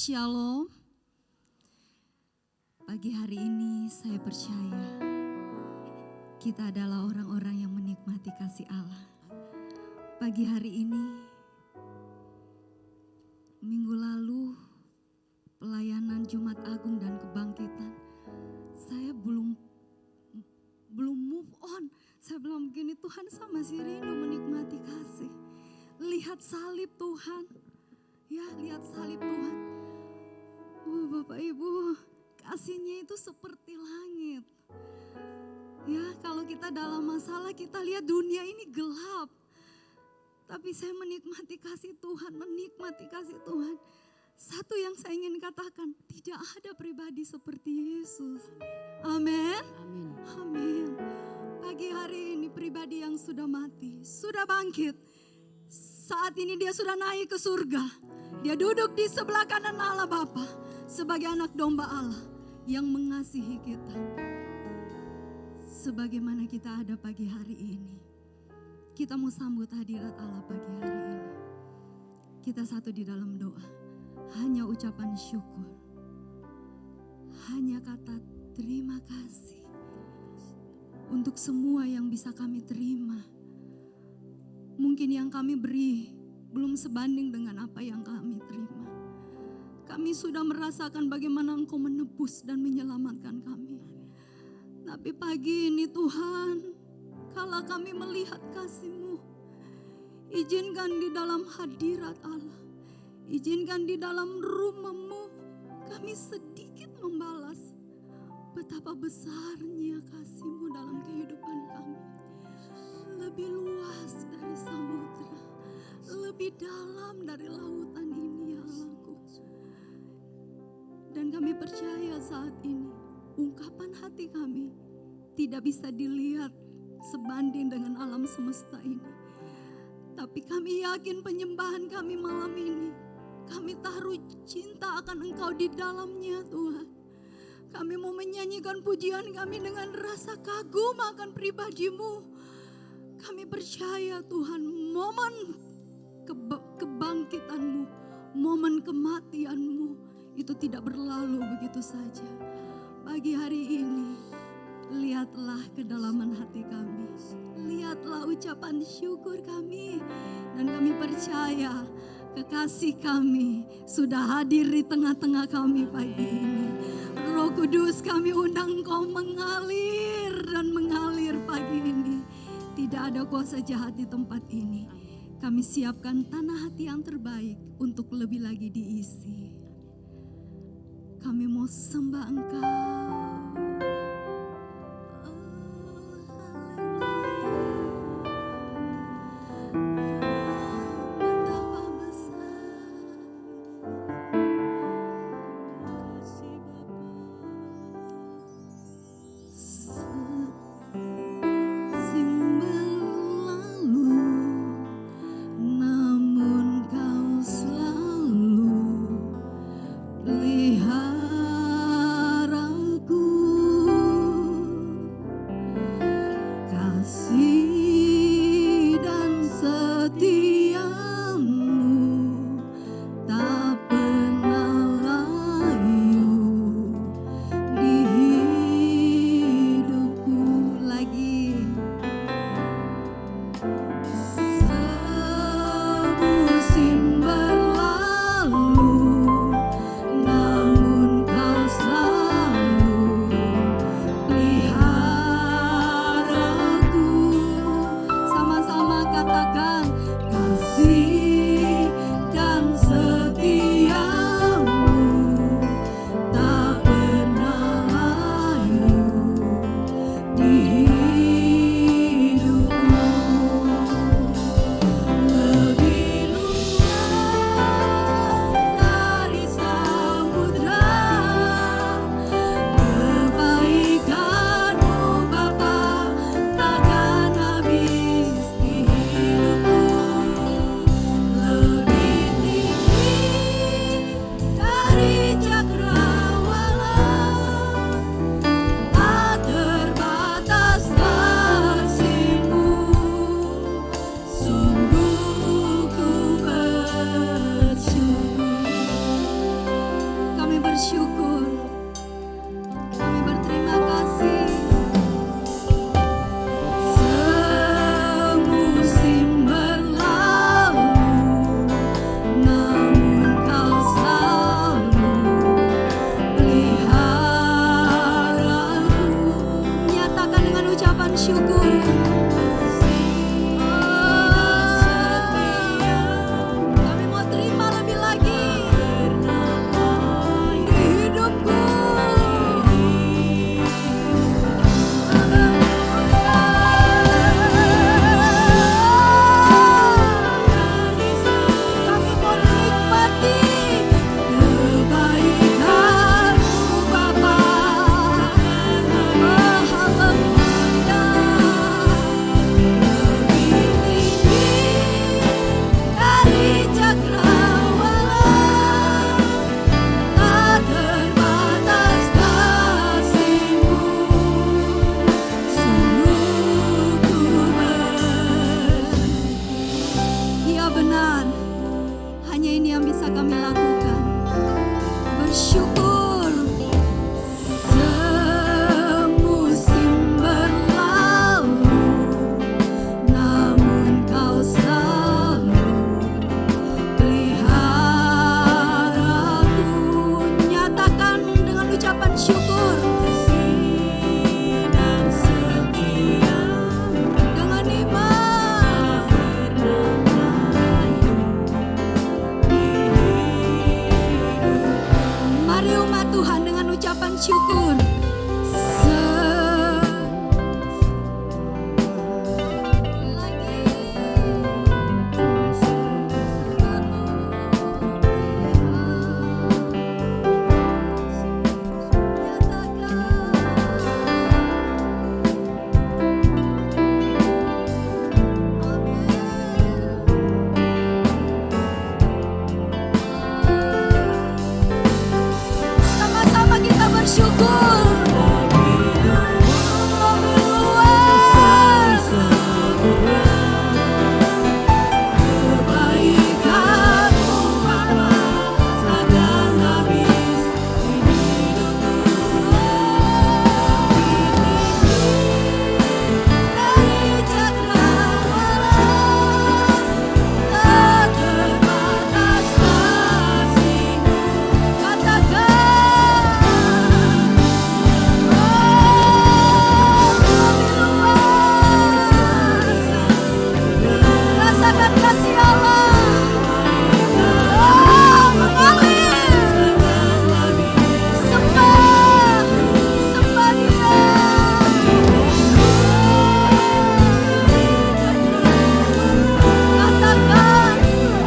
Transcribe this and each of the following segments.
Shalom. Pagi hari ini saya percaya kita adalah orang-orang yang menikmati kasih Allah. Pagi hari ini, minggu lalu pelayanan Jumat Agung dan Kebangkitan, saya belum move on. Saya belum begini, Tuhan saya masih rindu menikmati kasih. Lihat salib Tuhan. Ya, lihat salib Tuhan. Bapak Ibu, kasihnya itu seperti langit. Ya, kalau kita dalam masalah, kita lihat dunia ini gelap. Tapi saya menikmati kasih Tuhan, menikmati kasih Tuhan. Satu yang saya ingin katakan, tidak ada pribadi seperti Yesus. Amin. Amin. Pagi hari ini pribadi yang sudah mati, sudah bangkit. Saat ini dia sudah naik ke surga. Dia duduk di sebelah kanan Allah Bapa sebagai anak domba Allah yang mengasihi kita. Sebagaimana kita ada pagi hari ini, kita mau sambut hadirat Allah pagi hari ini. Kita satu di dalam doa, hanya ucapan syukur, hanya kata terima kasih untuk semua yang bisa kami terima. Mungkin yang kami beri belum sebanding dengan apa yang kami terima. Kami sudah merasakan bagaimana Engkau menebus dan menyelamatkan kami. Tapi pagi ini Tuhan, kalau kami melihat kasih-Mu, izinkan di dalam hadirat Allah, izinkan di dalam rumah-Mu, kami sedikit membalas betapa besarnya kasih-Mu dalam kehidupan kami. Lebih luas dari samudra, lebih dalam dari lautan ini ya Allahku. Dan kami percaya saat ini ungkapan hati kami tidak bisa dilihat sebanding dengan alam semesta ini. Tapi kami yakin penyembahan kami malam ini, kami taruh cinta akan Engkau di dalamnya Tuhan. Kami mau menyanyikan pujian kami dengan rasa kagum akan pribadi-Mu. Kami percaya Tuhan, momen kebangkitan-Mu, momen kematian-Mu itu tidak berlalu begitu saja. Pagi hari ini, lihatlah kedalaman hati kami, lihatlah ucapan syukur kami, dan kami percaya kekasih kami sudah hadir di tengah-tengah kami pagi ini. Roh Kudus, kami undang Engkau mengalir dan mengalir pagi ini. Tidak ada kuasa jahat di tempat ini. Kami siapkan tanah hati yang terbaik untuk lebih lagi diisi. Kami mau sembah Engkau. Pelihara pelayanan. Hanya ini yang bisa kami lakukan. Bersyukur. Semusim berlalu, namun kau selalu peliharaku. Nyatakan dengan ucapan syukur. Dengan iman. Mari umat Tuhan dengan ucapan syukur. Sama-sama kita bersyukur. Rasakan kasih Allah. Oh, mengalir. Sembah, sembah Dia. Katakan,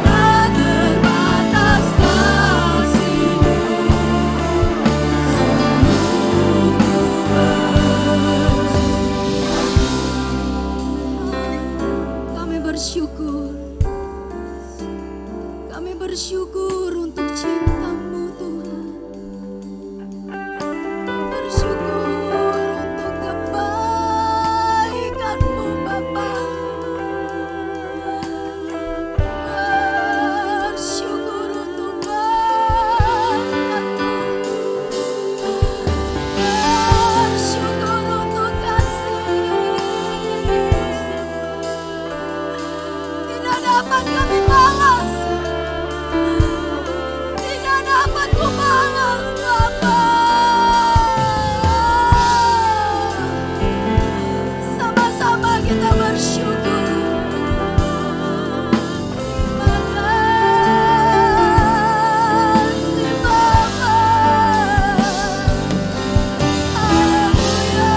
tak terbatas kasih-Mu. Kami bersyukur. Kami bersyukur untuk cinta-Mu Tuhan. Bersyukur untuk kebaikan-Mu Bapa. Bersyukur untuk berkat-Mu. Bersyukur untuk kasih. Tidak dapat kami balas. Tidak dapat ku balas Bapa. Sama-sama kita bersyukur. Makasih Bapa. Haleluya.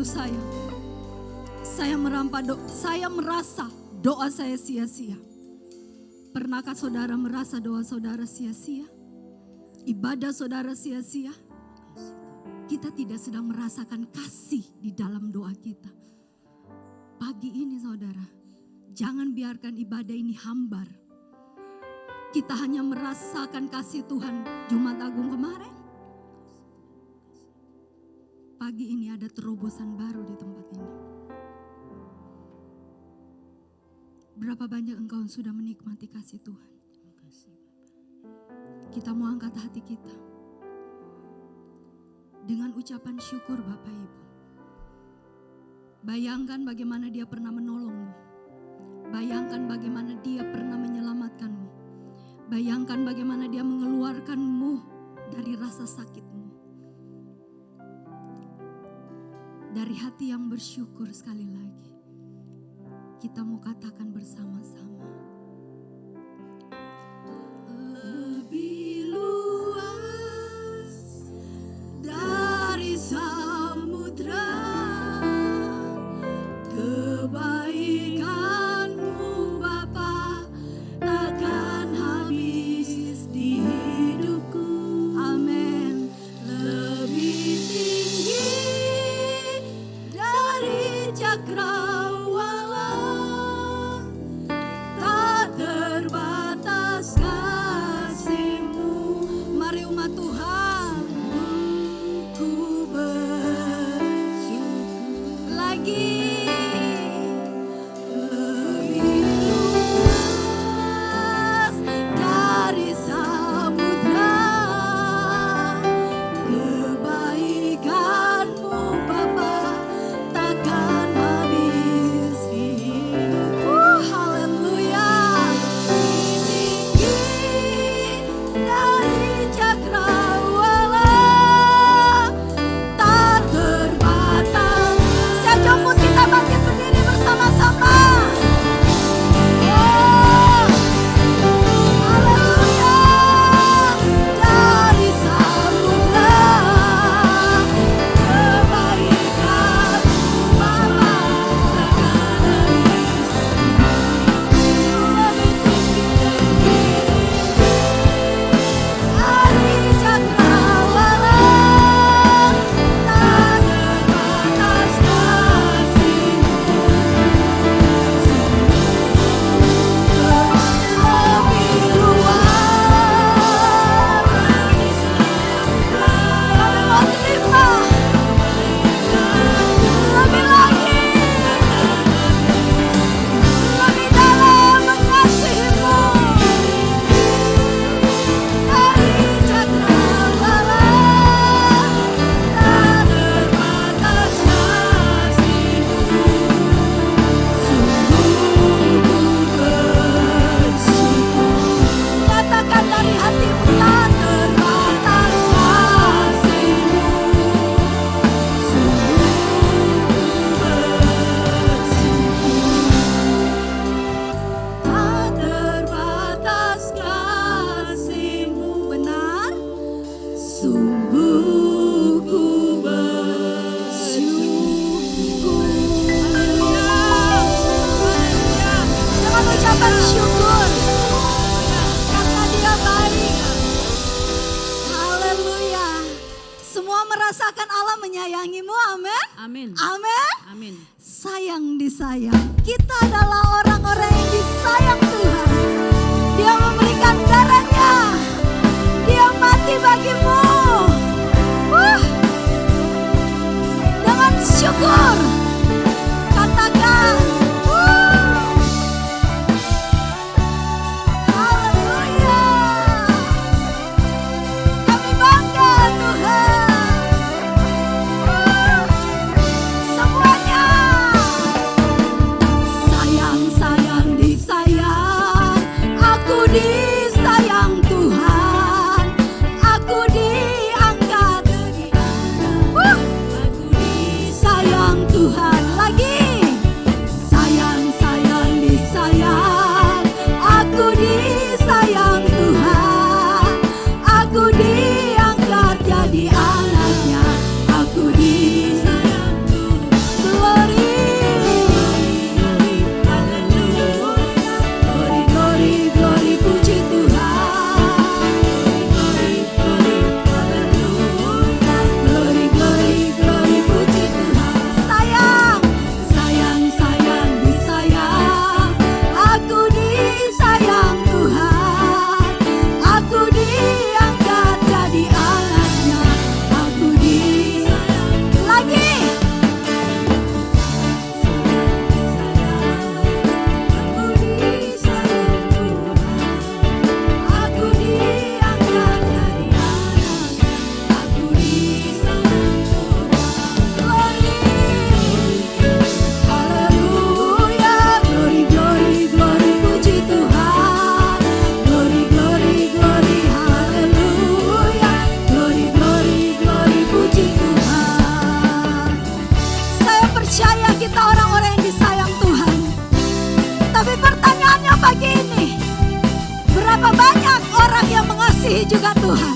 baru saya. Saya merasa doa saya sia-sia. Pernahkah saudara merasa doa saudara sia-sia? Ibadah saudara sia-sia? Kita tidak sedang merasakan kasih di dalam doa kita. Pagi ini saudara, jangan biarkan ibadah ini hambar. Kita hanya merasakan kasih Tuhan Jumat Agung kemarin. Pagi ini ada terobosan baru di tempat ini. Berapa banyak engkau sudah menikmati kasih Tuhan? Kita mau angkat hati kita dengan ucapan syukur Bapak Ibu. Bayangkan bagaimana Dia pernah menolongmu. Bayangkan bagaimana Dia pernah menyelamatkanmu. Bayangkan bagaimana Dia mengeluarkanmu dari rasa sakitmu. Dari hati yang bersyukur sekali lagi. Kita mau katakan bersama-sama. Lebih luas dari samudra, kebaikan-Mu Bapa takkan habis di hidupku. Amin. Lebih tinggi dari cakrawala, tak terbatas kasih-Mu. Mari umat Tuhan, ku bersyukur lagi. Lebih luas dari samudra, kebaikan-Mu Bapa takkan habis di hidupku. Haleluya. Tinggi dari cakrawala, tak terbatas. Saya jemput kita bangkit berdiri bersama-sama. Oh, haleluya. Dari samudra, kebaikan-Mu Bapa takkan habis. Lebih tinggi dari cakrawala, tak terbatas kasih-Mu. Lebih luas, kami mau terima lebih lagi, lebih dalam mengasihi-Mu. Dari cakrawala, tak terbatas kasih-Mu. Sungguh ku bersyukur. Katakan dari hatimu, tak terbatas kasih-Mu. Sungguh ku bersyukur. Tak terbatas kasih-Mu. Benar? Sungguh ku bersyukur. Haleluya. Dengan ucapan syukur, karena Dia baik. Haleluya. Semua merasakan Allah menyayangimu. Amin. Amin. Amin. Amin. Sayang disayang. Kita adalah orang-orang yang disayang Tuhan. Dia memberikan darahnya. Dia mati bagimu. Dengan syukur katakan, haleluya. Kami bangga Tuhan. Semuanya. Sayang, sayang, disayang. Aku disayang Tuhan. Aku diangkat. Aku disayang Tuhan. Lagi. Sayang, sayang, disayang. Aku disayang Tuhan. Aku diangkat jadi anaknya. Aku disayang Tuhan. juga Tuhan.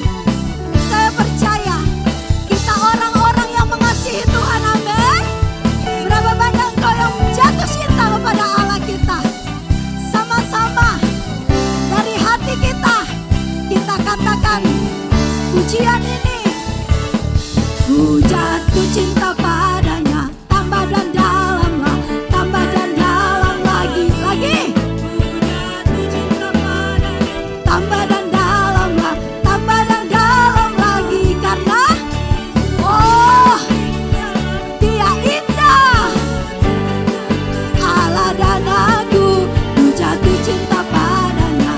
Saya percaya kita orang-orang yang mengasihi Tuhan, amin. Berapa banyak engkau yang jatuh cinta kepada Allah kita. Sama-sama dari hati kita katakan pujian ini. Ku jatuh cinta padanya, tambah dan dalam lagi. Tambah dan dalam lagi, karena oh Dia indah, Allah dan aku. Ku jatuh cinta padanya,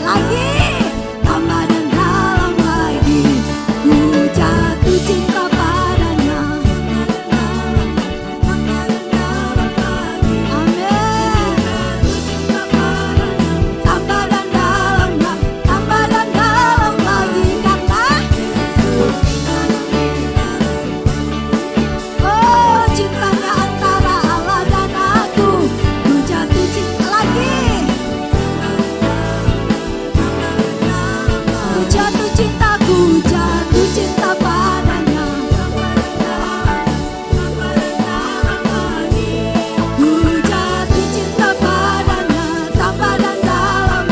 lagi tambah dan dalam lagi. Ku jatuh cinta padanya, amin. Tambah dan dalam lagi, karena oh cintanya antara Allah dan aku. Ku jatuh cinta lagi, ku jatuh cinta padanya. Ku jatuh cinta padanya, tambah dan dalam.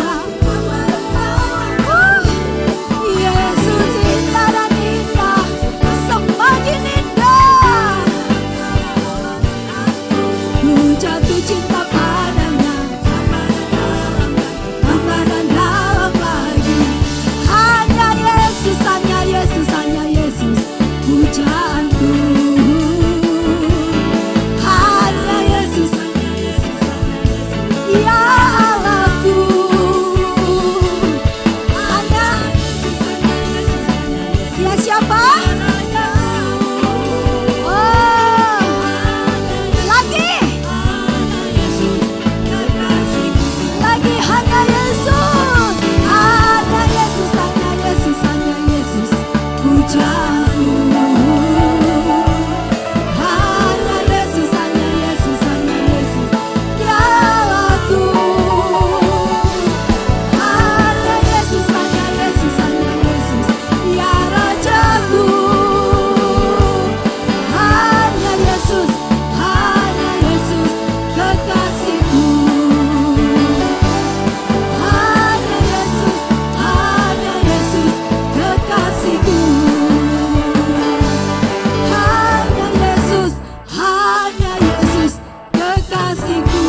Yesus indah dan indah, semakin indah. Ku jatuh cinta padanya, tambah dan dalam lagi. Hanya Yesus, hanya Yesus, hanya Yesus, pujaanku. Hanya Yesus, ya Allahku. Hanya ya siapa? Oh, lagi hanya Yesus, hanya Yesus, hanya Yesus, hanya Yesus, pujaanku. Hanya Yesus, hanya Yesus, hanya Yesus, ya Allahku. Hanya Yesus, hanya Yesus, hanya Yesus, ya Rajaku. Hanya Yesus, kekasihku. Hanya Yesus, kekasihku. Hanya Yesus, kekasihku.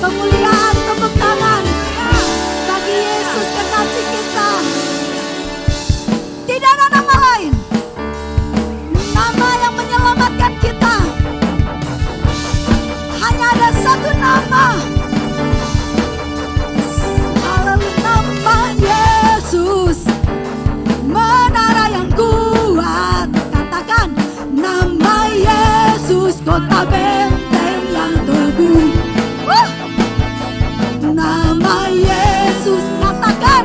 Kemuliaan, tepuk tangan bagi Yesus kekasih kita. Tidak ada nama lain, nama yang menyelamatkan kita. Hanya ada satu nama, nama Yesus, menara yang kuat. Katakan nama Yesus, kota benteng yang teguh. Nama Yesus, katakan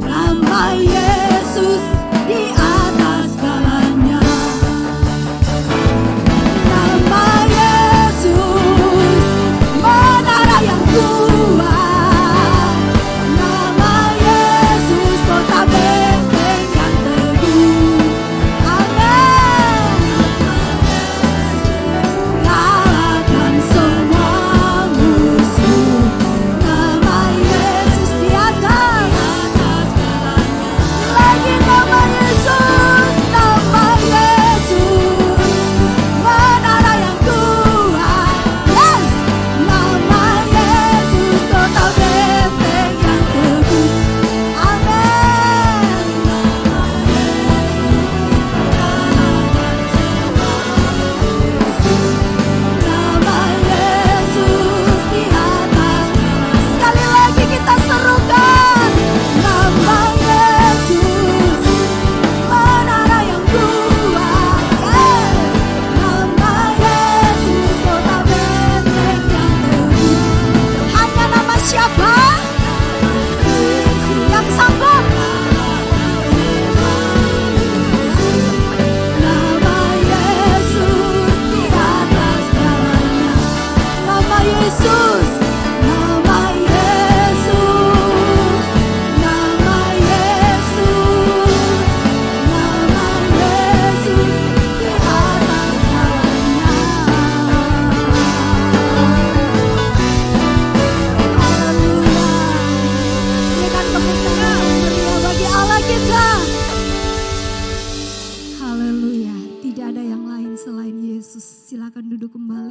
nama Yesus di atas segalanya. Nama Yesus, menara yang kuat. Nama Yesus, kota benteng yang teguh. Amin.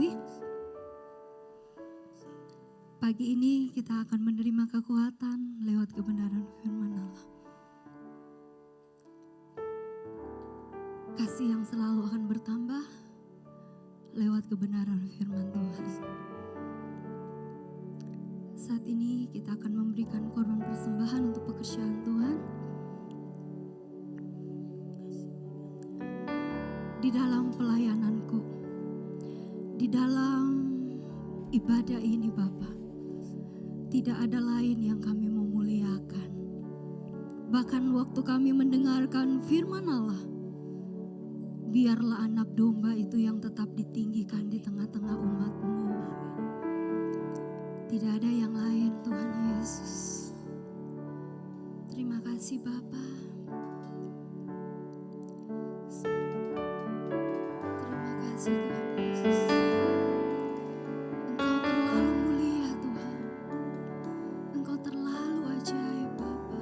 berdiri. Pagi ini kita akan menerima kekuatan lewat kebenaran firman Allah. Kasih yang selalu akan bertambah lewat kebenaran firman Tuhan. Saat ini kita akan memberikan korban persembahan untuk pekerjaan Tuhan. Di dalam pelayananku, di dalam ibadah ini Bapa, tidak ada lain yang kami memuliakan. Bahkan waktu kami mendengarkan firman Allah, biarlah anak domba itu yang tetap ditinggikan di tengah-tengah umat-Mu. Tidak ada yang lain Tuhan Yesus. Terima kasih Bapa. Terima kasih Tuhan Yesus. Engkau terlalu mulia Tuhan. Engkau terlalu ajaib Bapa.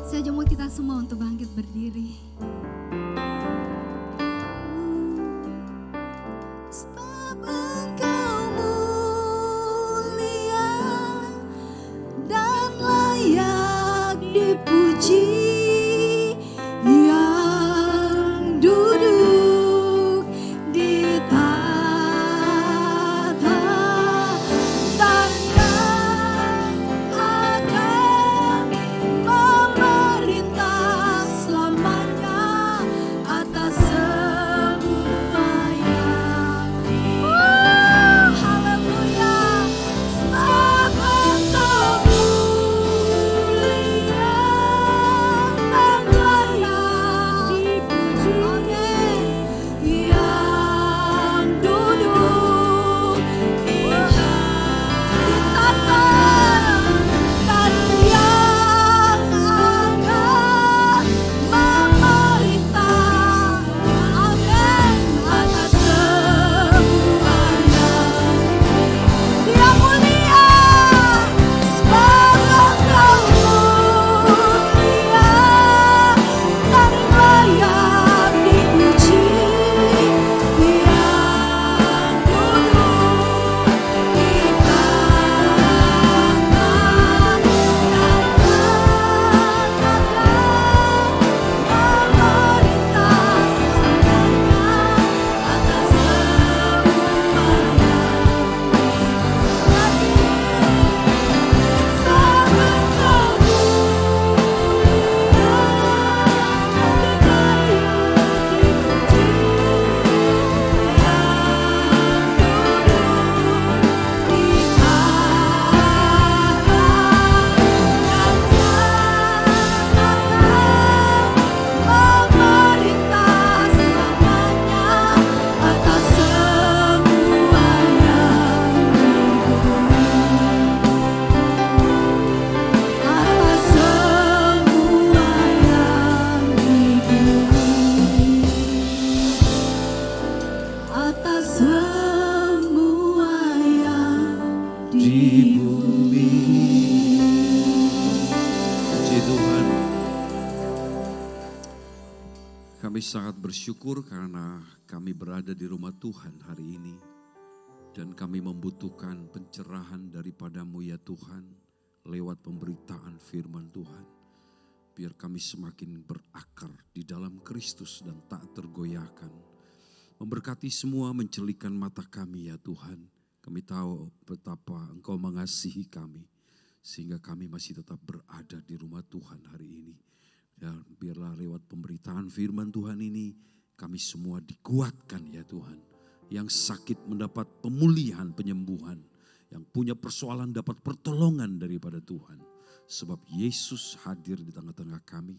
Saya jemput kita semua untuk bangkit berdiri. Sebab Engkau mulia dan layak dipuji, yang duduk di tahta dan akan memerintah selamanya Tuhan, kami sangat bersyukur karena kami berada di rumah Tuhan hari ini. Dan kami membutuhkan pencerahan daripada-Mu ya Tuhan, lewat pemberitaan firman Tuhan. Biar kami semakin berakar di dalam Kristus dan tak tergoyahkan. Memberkati semua, mencelikan mata kami ya Tuhan. Kami tahu betapa Engkau mengasihi kami. Sehingga kami masih tetap berada di rumah Tuhan hari ini. Dan biarlah lewat pemberitaan firman Tuhan ini, kami semua dikuatkan ya Tuhan. Yang sakit mendapat pemulihan, penyembuhan. Yang punya persoalan dapat pertolongan daripada Tuhan. Sebab Yesus hadir di tengah-tengah kami.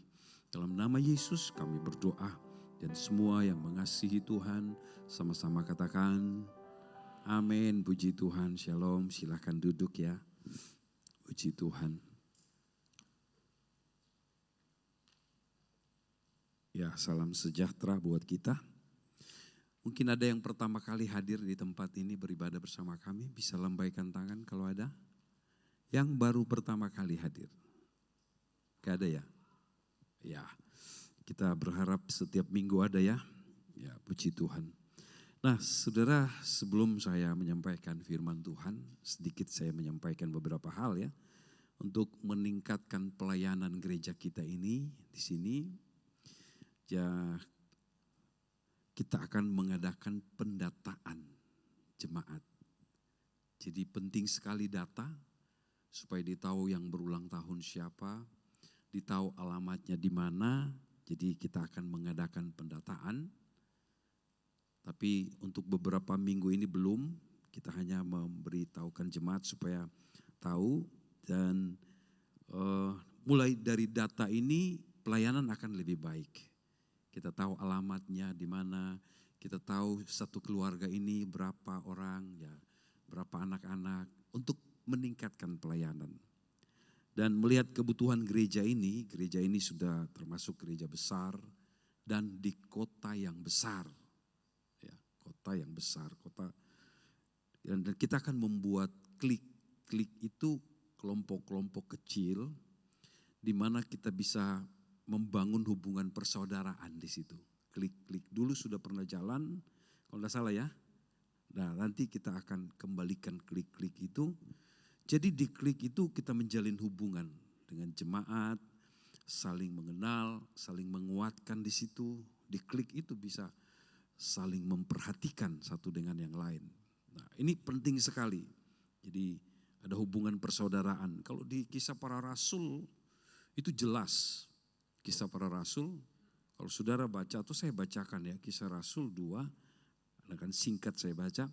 Dalam nama Yesus kami berdoa. Dan semua yang mengasihi Tuhan sama-sama katakan amin. Puji Tuhan, shalom. Silahkan duduk ya. Puji Tuhan. Ya, salam sejahtera buat kita. Mungkin ada yang pertama kali hadir di tempat ini beribadah bersama kami. Bisa lambaikan tangan kalau ada. Yang baru pertama kali hadir. Gak ada ya? Ya, kita berharap setiap minggu ada ya. Ya, puji Tuhan. Nah, saudara, sebelum saya menyampaikan firman Tuhan, sedikit saya menyampaikan beberapa hal ya. Untuk meningkatkan pelayanan gereja kita ini di sini, ya kita akan mengadakan pendataan jemaat. Jadi penting sekali data supaya ditahu yang berulang tahun siapa, ditahu alamatnya di mana. Jadi kita akan mengadakan pendataan. Tapi untuk beberapa minggu ini belum, kita hanya memberitahukan jemaat supaya tahu. Dan mulai dari data ini pelayanan akan lebih baik. Kita tahu alamatnya di mana, kita tahu satu keluarga ini berapa orang, ya, berapa anak-anak untuk meningkatkan pelayanan. Dan melihat kebutuhan gereja ini sudah termasuk gereja besar dan di kota yang besar. Ya, kota yang besar, dan kita akan membuat klik itu kelompok-kelompok kecil di mana kita bisa membangun hubungan persaudaraan di situ. Klik dulu sudah pernah jalan, kalau tidak salah ya. Nah, nanti kita akan kembalikan klik itu. Jadi di klik itu kita menjalin hubungan dengan jemaat, saling mengenal, saling menguatkan di situ. Di klik itu bisa saling memperhatikan satu dengan yang lain. Nah, ini penting sekali. Jadi ada hubungan persaudaraan. Kalau di Kisah Para Rasul itu jelas. Kisah Para Rasul, kalau saudara baca atau saya bacakan ya, Kisah Rasul 2, akan singkat saya baca,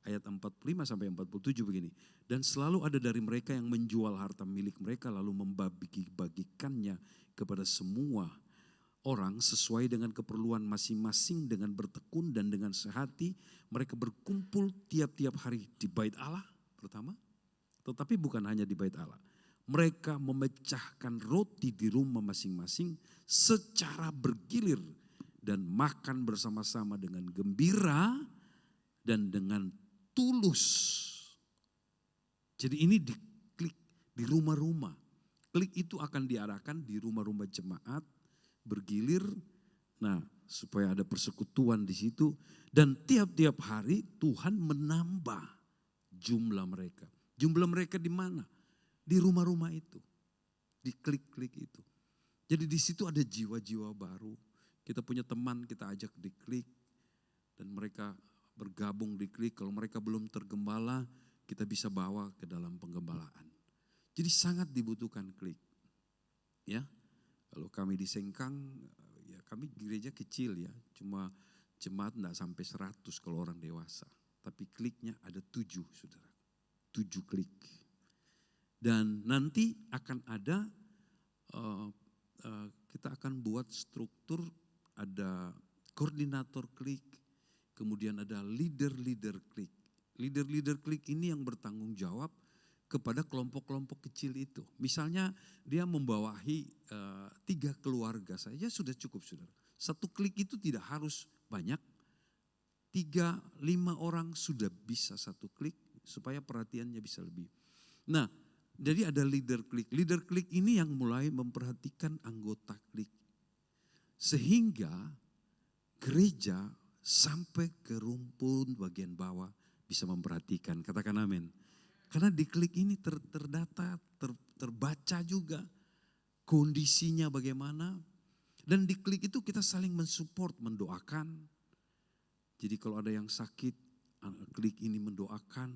ayat 45 sampai 47 begini. Dan selalu ada dari mereka yang menjual harta milik mereka lalu membagi-bagikannya kepada semua orang sesuai dengan keperluan masing-masing, dengan bertekun dan dengan sehati. Mereka berkumpul tiap-tiap hari di bait Allah pertama. Tetapi bukan hanya di bait Allah. Mereka memecahkan roti di rumah masing-masing secara bergilir. Dan makan bersama-sama dengan gembira dan dengan tulus. Jadi ini diklik di rumah-rumah. Klik itu akan diarahkan di rumah-rumah jemaat, bergilir. Nah, supaya ada persekutuan di situ. Dan tiap-tiap hari Tuhan menambah jumlah mereka. Jumlah mereka di mana? Di rumah-rumah itu. Di klik-klik itu. Jadi di situ ada jiwa-jiwa baru. Kita punya teman, kita ajak di klik. Dan mereka bergabung di klik. Kalau mereka belum tergembala, kita bisa bawa ke dalam penggembalaan. Jadi sangat dibutuhkan klik. Ya, kalau kami di Sengkang, ya kami gereja kecil ya. Cuma jemaat enggak sampai 100 kalau orang dewasa. Tapi kliknya ada 7 saudara. 7 klik. Dan nanti akan ada, kita akan buat struktur, ada koordinator klik, kemudian ada leader klik. Leader klik ini yang bertanggung jawab kepada kelompok-kelompok kecil itu. Misalnya dia membawahi 3 keluarga saja sudah cukup saudara. Satu klik itu tidak harus banyak, 3-5 orang sudah bisa satu klik supaya perhatiannya bisa lebih. Nah, Jadi ada leader klik. Leader klik ini yang mulai memperhatikan anggota klik. Sehingga gereja sampai ke rumpun bagian bawah bisa memperhatikan. Katakan amin. Karena di klik ini terdata, terbaca juga kondisinya bagaimana. Dan di klik itu kita saling mensupport, mendoakan. Jadi kalau ada yang sakit, klik ini mendoakan.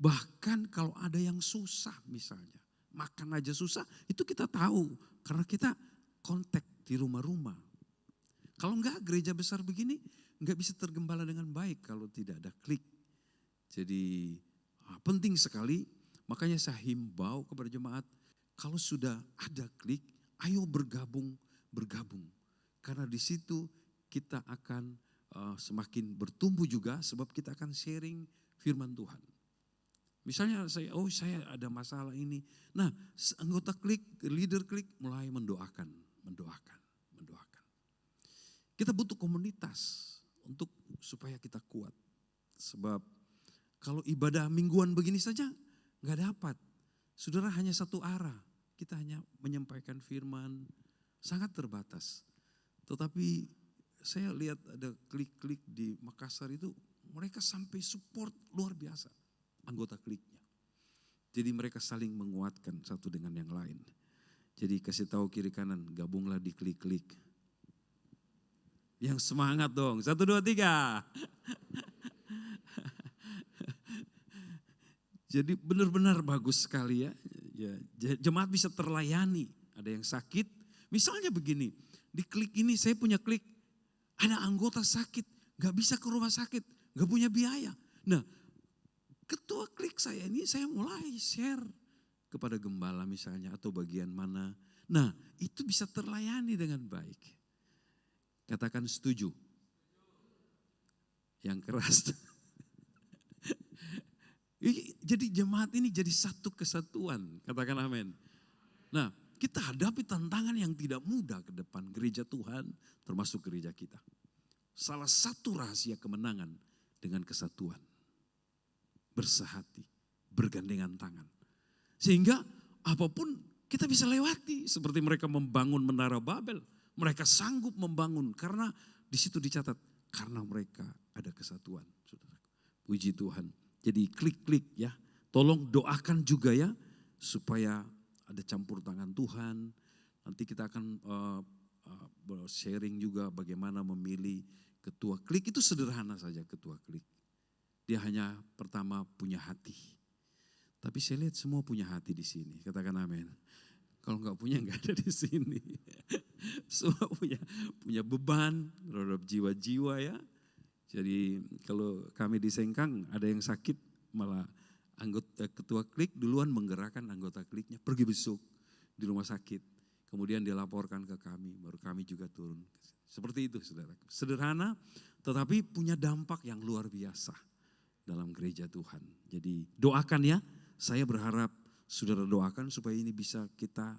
Bahkan kalau ada yang susah misalnya, makan aja susah, itu kita tahu. Karena kita kontak di rumah-rumah. Kalau enggak gereja besar begini, enggak bisa tergembala dengan baik kalau tidak ada klik. Jadi penting sekali, makanya saya himbau kepada jemaat, kalau sudah ada klik, ayo bergabung. Karena di situ kita akan semakin bertumbuh juga, sebab kita akan sharing firman Tuhan. Misalnya saya ada masalah ini. Nah, anggota klik, leader klik mulai mendoakan. Kita butuh komunitas supaya kita kuat. Sebab kalau ibadah mingguan begini saja nggak dapat. Saudara hanya satu arah. Kita hanya menyampaikan firman, sangat terbatas. Tetapi saya lihat ada klik-klik di Makassar itu, mereka sampai support luar biasa anggota kliknya. Jadi mereka saling menguatkan satu dengan yang lain. Jadi kasih tahu kiri kanan, gabunglah di klik-klik. Yang semangat dong, 1, 2, 3. Jadi benar-benar bagus sekali ya. Jemaat bisa terlayani. Ada yang sakit, misalnya begini, di klik ini saya punya klik, ada anggota sakit, gak bisa ke rumah sakit, gak punya biaya. Nah, ketua klik saya ini saya mulai share kepada gembala misalnya atau bagian mana. Nah, itu bisa terlayani dengan baik. Katakan setuju. Yang keras. Jadi jemaat ini jadi satu kesatuan. Katakan amin. Nah, kita hadapi tantangan yang tidak mudah ke depan gereja Tuhan, termasuk gereja kita. Salah satu rahasia kemenangan dengan kesatuan. Bersehati, bergandengan tangan. Sehingga apapun kita bisa lewati. Seperti mereka membangun menara Babel. Mereka sanggup membangun karena di situ dicatat. Karena mereka ada kesatuan. Puji Tuhan. Jadi klik-klik ya. Tolong doakan juga ya. Supaya ada campur tangan Tuhan. Nanti kita akan sharing juga bagaimana memilih ketua klik. Itu sederhana saja ketua klik. Dia hanya pertama punya hati. Tapi saya lihat semua punya hati di sini. Katakan amin. Kalau enggak punya enggak ada di sini. Semua punya beban terhadap jiwa-jiwa ya. Jadi kalau kami di Sengkang ada yang sakit malah anggota ketua klik duluan menggerakkan anggota kliknya pergi besuk di rumah sakit. Kemudian dia laporkan ke kami, baru kami juga turun. Seperti itu saudara. Sederhana tetapi punya dampak yang luar biasa dalam gereja Tuhan. Jadi doakan ya, saya berharap saudara doakan supaya ini bisa kita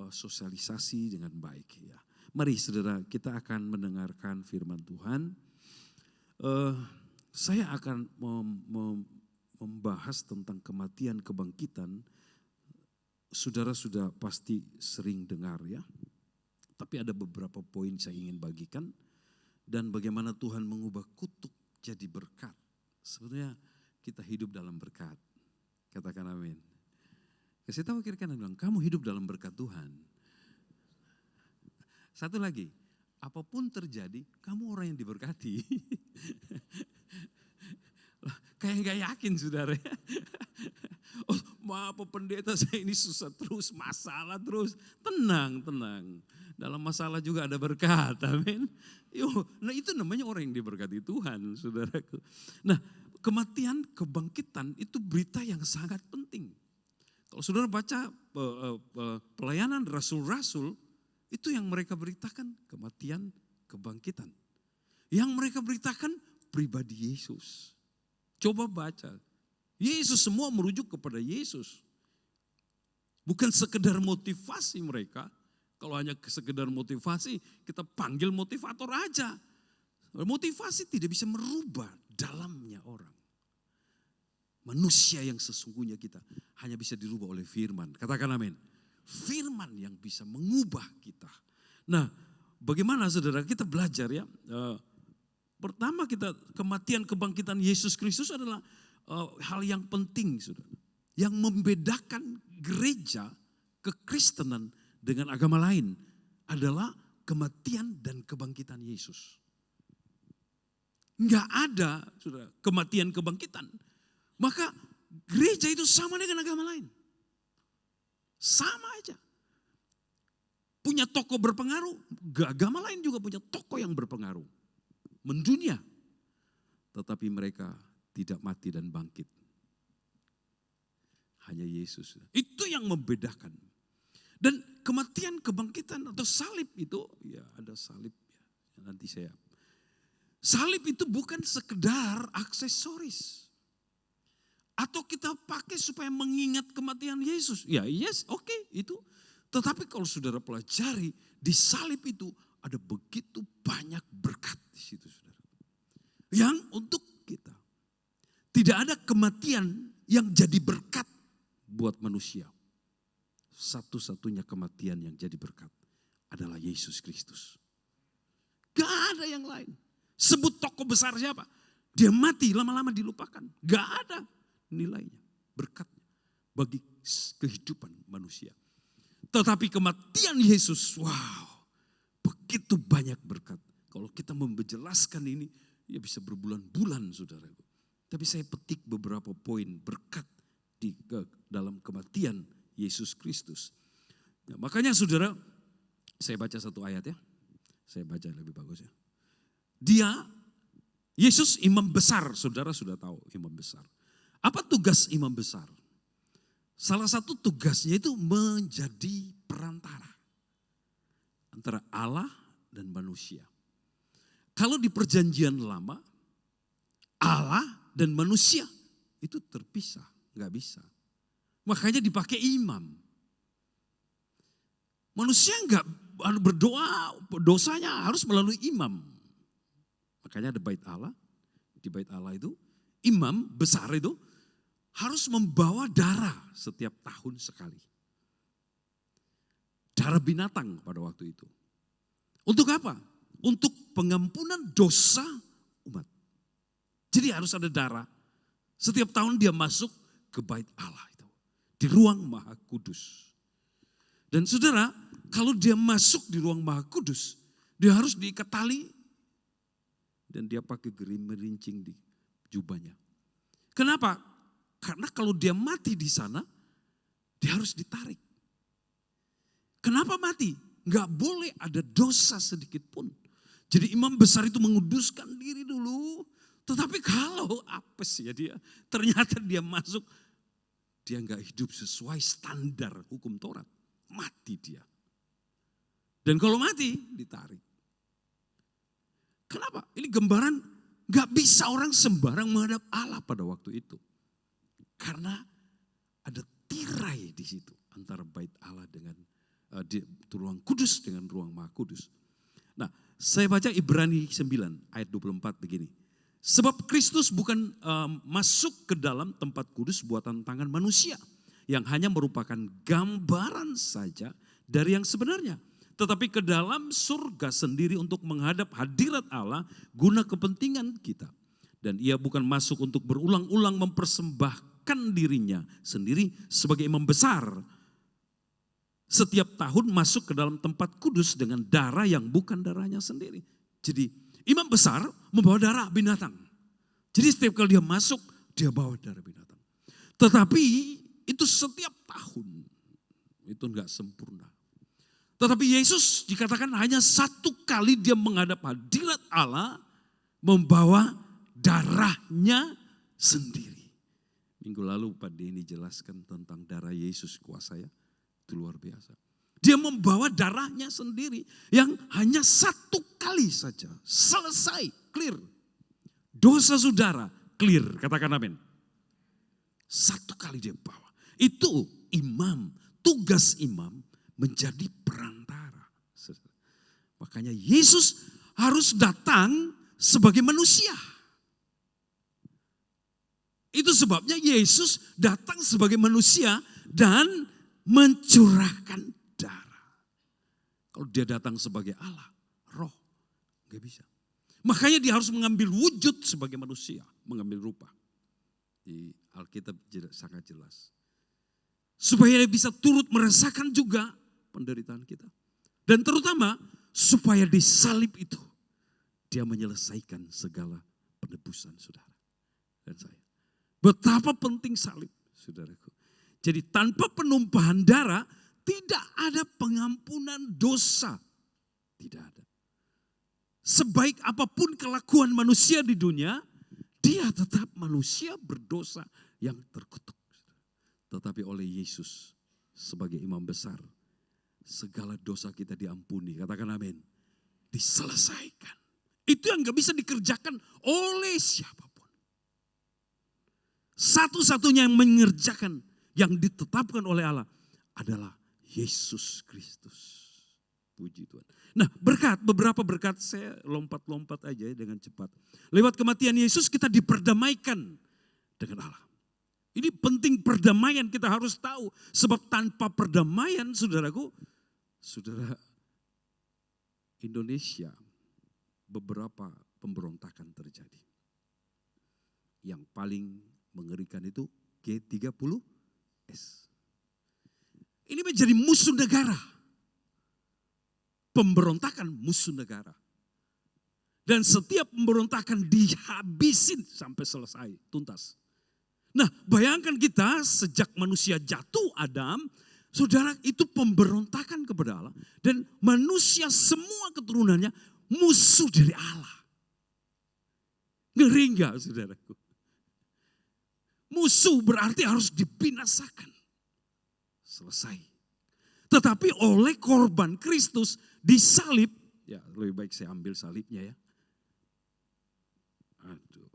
sosialisasi dengan baik ya. Mari saudara, kita akan mendengarkan firman Tuhan. Saya akan membahas tentang kematian kebangkitan. Saudara sudah pasti sering dengar ya. Tapi ada beberapa poin saya ingin bagikan. Dan bagaimana Tuhan mengubah kutuk jadi berkat. Sebenarnya kita hidup dalam berkat. Katakan amin. Kasih tahu kiri kanan bilang, kamu hidup dalam berkat Tuhan. Satu lagi, apapun terjadi, kamu orang yang diberkati. Kayak gak yakin saudara. Oh maaf pendeta saya ini susah terus, masalah terus. Tenang. Dalam masalah juga ada berkat, amin. Nah itu namanya orang yang diberkati Tuhan saudaraku. Nah kematian, kebangkitan itu berita yang sangat penting. Kalau saudara baca pelayanan rasul-rasul, itu yang mereka beritakan kematian, kebangkitan. Yang mereka beritakan pribadi Yesus. Coba baca. Yesus semua merujuk kepada Yesus. Bukan sekedar motivasi mereka. Kalau hanya sekedar motivasi, kita panggil motivator aja. Motivasi tidak bisa merubah dalamnya orang. Manusia yang sesungguhnya kita hanya bisa dirubah oleh firman. Katakan amin. Firman yang bisa mengubah kita. Nah, bagaimana saudara kita belajar ya. Pertama kita kematian kebangkitan Yesus Kristus adalah hal yang penting saudara. Yang membedakan gereja kekristenan dengan agama lain adalah kematian dan kebangkitan Yesus. Enggak ada saudara kematian kebangkitan. Maka gereja itu sama dengan agama lain. Sama aja. Punya tokoh berpengaruh, agama lain juga punya tokoh yang berpengaruh. Mendunia. Tetapi mereka tidak mati dan bangkit. Hanya Yesus. Itu yang membedakan. Dan kematian kebangkitan atau salib itu, ya ada salib. Ya, nanti saya. Salib itu bukan sekedar aksesoris. Atau kita pakai supaya mengingat kematian Yesus. Ya yes, oke, itu. Tetapi kalau saudara pelajari, di salib itu ada begitu banyak berkat di situ saudara. Yang untuk kita. Tidak ada kematian yang jadi berkat buat manusia. Satu-satunya kematian yang jadi berkat adalah Yesus Kristus. Gak ada yang lain. Sebut tokoh besar siapa? Dia mati lama-lama dilupakan. Gak ada nilainya, berkatnya bagi kehidupan manusia. Tetapi kematian Yesus, wow, begitu banyak berkat. Kalau kita menjelaskan ini, ya bisa berbulan-bulan saudaraku. Tapi saya petik beberapa poin berkat di dalam kematian Yesus Kristus. Nah, makanya saudara, saya baca satu ayat ya. Saya baca lebih bagus ya. Yesus imam besar, saudara sudah tahu imam besar. Apa tugas imam besar? Salah satu tugasnya itu menjadi perantara antara Allah dan manusia. Kalau di perjanjian lama, Allah dan manusia itu terpisah, nggak bisa. Makanya dipakai imam. Manusia nggak berdoa, dosanya harus melalui imam. Makanya ada bait Allah, di bait Allah itu imam besar itu harus membawa darah setiap tahun sekali. Darah binatang pada waktu itu. Untuk apa? Untuk pengampunan dosa umat. Jadi harus ada darah. Setiap tahun dia masuk ke bait Allah itu. Di ruang Maha Kudus. Dan saudara, kalau dia masuk di ruang Maha Kudus, dia harus diikat tali. Dan dia pakai merincing di jubahnya. Kenapa? Karena kalau dia mati di sana, dia harus ditarik. Kenapa mati? Gak boleh ada dosa sedikit pun. Jadi imam besar itu menguduskan diri dulu. Tetapi kalau apes ya dia, ternyata dia masuk, dia gak hidup sesuai standar hukum Taurat. Mati dia. Dan kalau mati, ditarik. Kenapa? Ini gambaran gak bisa orang sembarang menghadap Allah pada waktu itu. Karena ada tirai di situ antara bait Allah dengan di ruang kudus dengan ruang Maha Kudus. Nah, saya baca Ibrani 9 ayat 24 begini. Sebab Kristus bukan masuk ke dalam tempat kudus buatan tangan manusia yang hanya merupakan gambaran saja dari yang sebenarnya, tetapi ke dalam surga sendiri untuk menghadap hadirat Allah guna kepentingan kita. Dan ia bukan masuk untuk berulang-ulang mempersembahkan dirinya sendiri sebagai imam besar. Setiap tahun masuk ke dalam tempat kudus dengan darah yang bukan darahnya sendiri. Jadi imam besar membawa darah binatang. Jadi setiap kali dia masuk, dia bawa darah binatang. Tetapi itu setiap tahun. Itu enggak sempurna. Tetapi Yesus dikatakan hanya satu kali dia menghadap hadirat Allah, membawa darahnya sendiri. Minggu lalu Pak Denny jelaskan tentang darah Yesus kuasa ya. Itu luar biasa. Dia membawa darahnya sendiri yang hanya satu kali saja. Selesai, clear. Dosa saudara, clear. Katakan amin. Satu kali dia bawa. Itu imam, tugas imam menjadi perantara. Makanya Yesus harus datang sebagai manusia. Itu sebabnya Yesus datang sebagai manusia dan mencurahkan darah. Kalau dia datang sebagai Allah, roh, gak bisa. Makanya dia harus mengambil wujud sebagai manusia, mengambil rupa. Di Alkitab sangat jelas. Supaya dia bisa turut merasakan juga penderitaan kita. Dan terutama supaya di salib itu dia menyelesaikan segala penebusan saudara dan saya. Betapa penting salib, saudaraku. Jadi tanpa penumpahan darah tidak ada pengampunan dosa. Tidak ada. Sebaik apapun kelakuan manusia di dunia, dia tetap manusia berdosa yang terkutuk. Tetapi oleh Yesus sebagai imam besar, segala dosa kita diampuni. Katakan amin. Diselesaikan. Itu yang gak bisa dikerjakan oleh siapapun. Satu-satunya yang mengerjakan, yang ditetapkan oleh Allah adalah Yesus Kristus. Puji Tuhan. Nah beberapa berkat saya lompat-lompat aja ya dengan cepat. Lewat kematian Yesus kita diperdamaikan dengan Allah. Ini penting perdamaian kita harus tahu. Sebab tanpa perdamaian saudaraku, saudara Indonesia beberapa pemberontakan terjadi. Yang paling mengerikan itu G30S. Ini menjadi musuh negara. Pemberontakan musuh negara. Dan setiap pemberontakan dihabisin sampai selesai, tuntas. Nah bayangkan kita sejak manusia jatuh Adam, saudara itu pemberontakan kepada Allah. Dan manusia semua keturunannya musuh dari Allah. Ngeri enggak saudaraku? Musuh berarti harus dibinasakan. Selesai. Tetapi oleh korban Kristus disalib, ya lebih baik saya ambil salibnya ya. Aduh.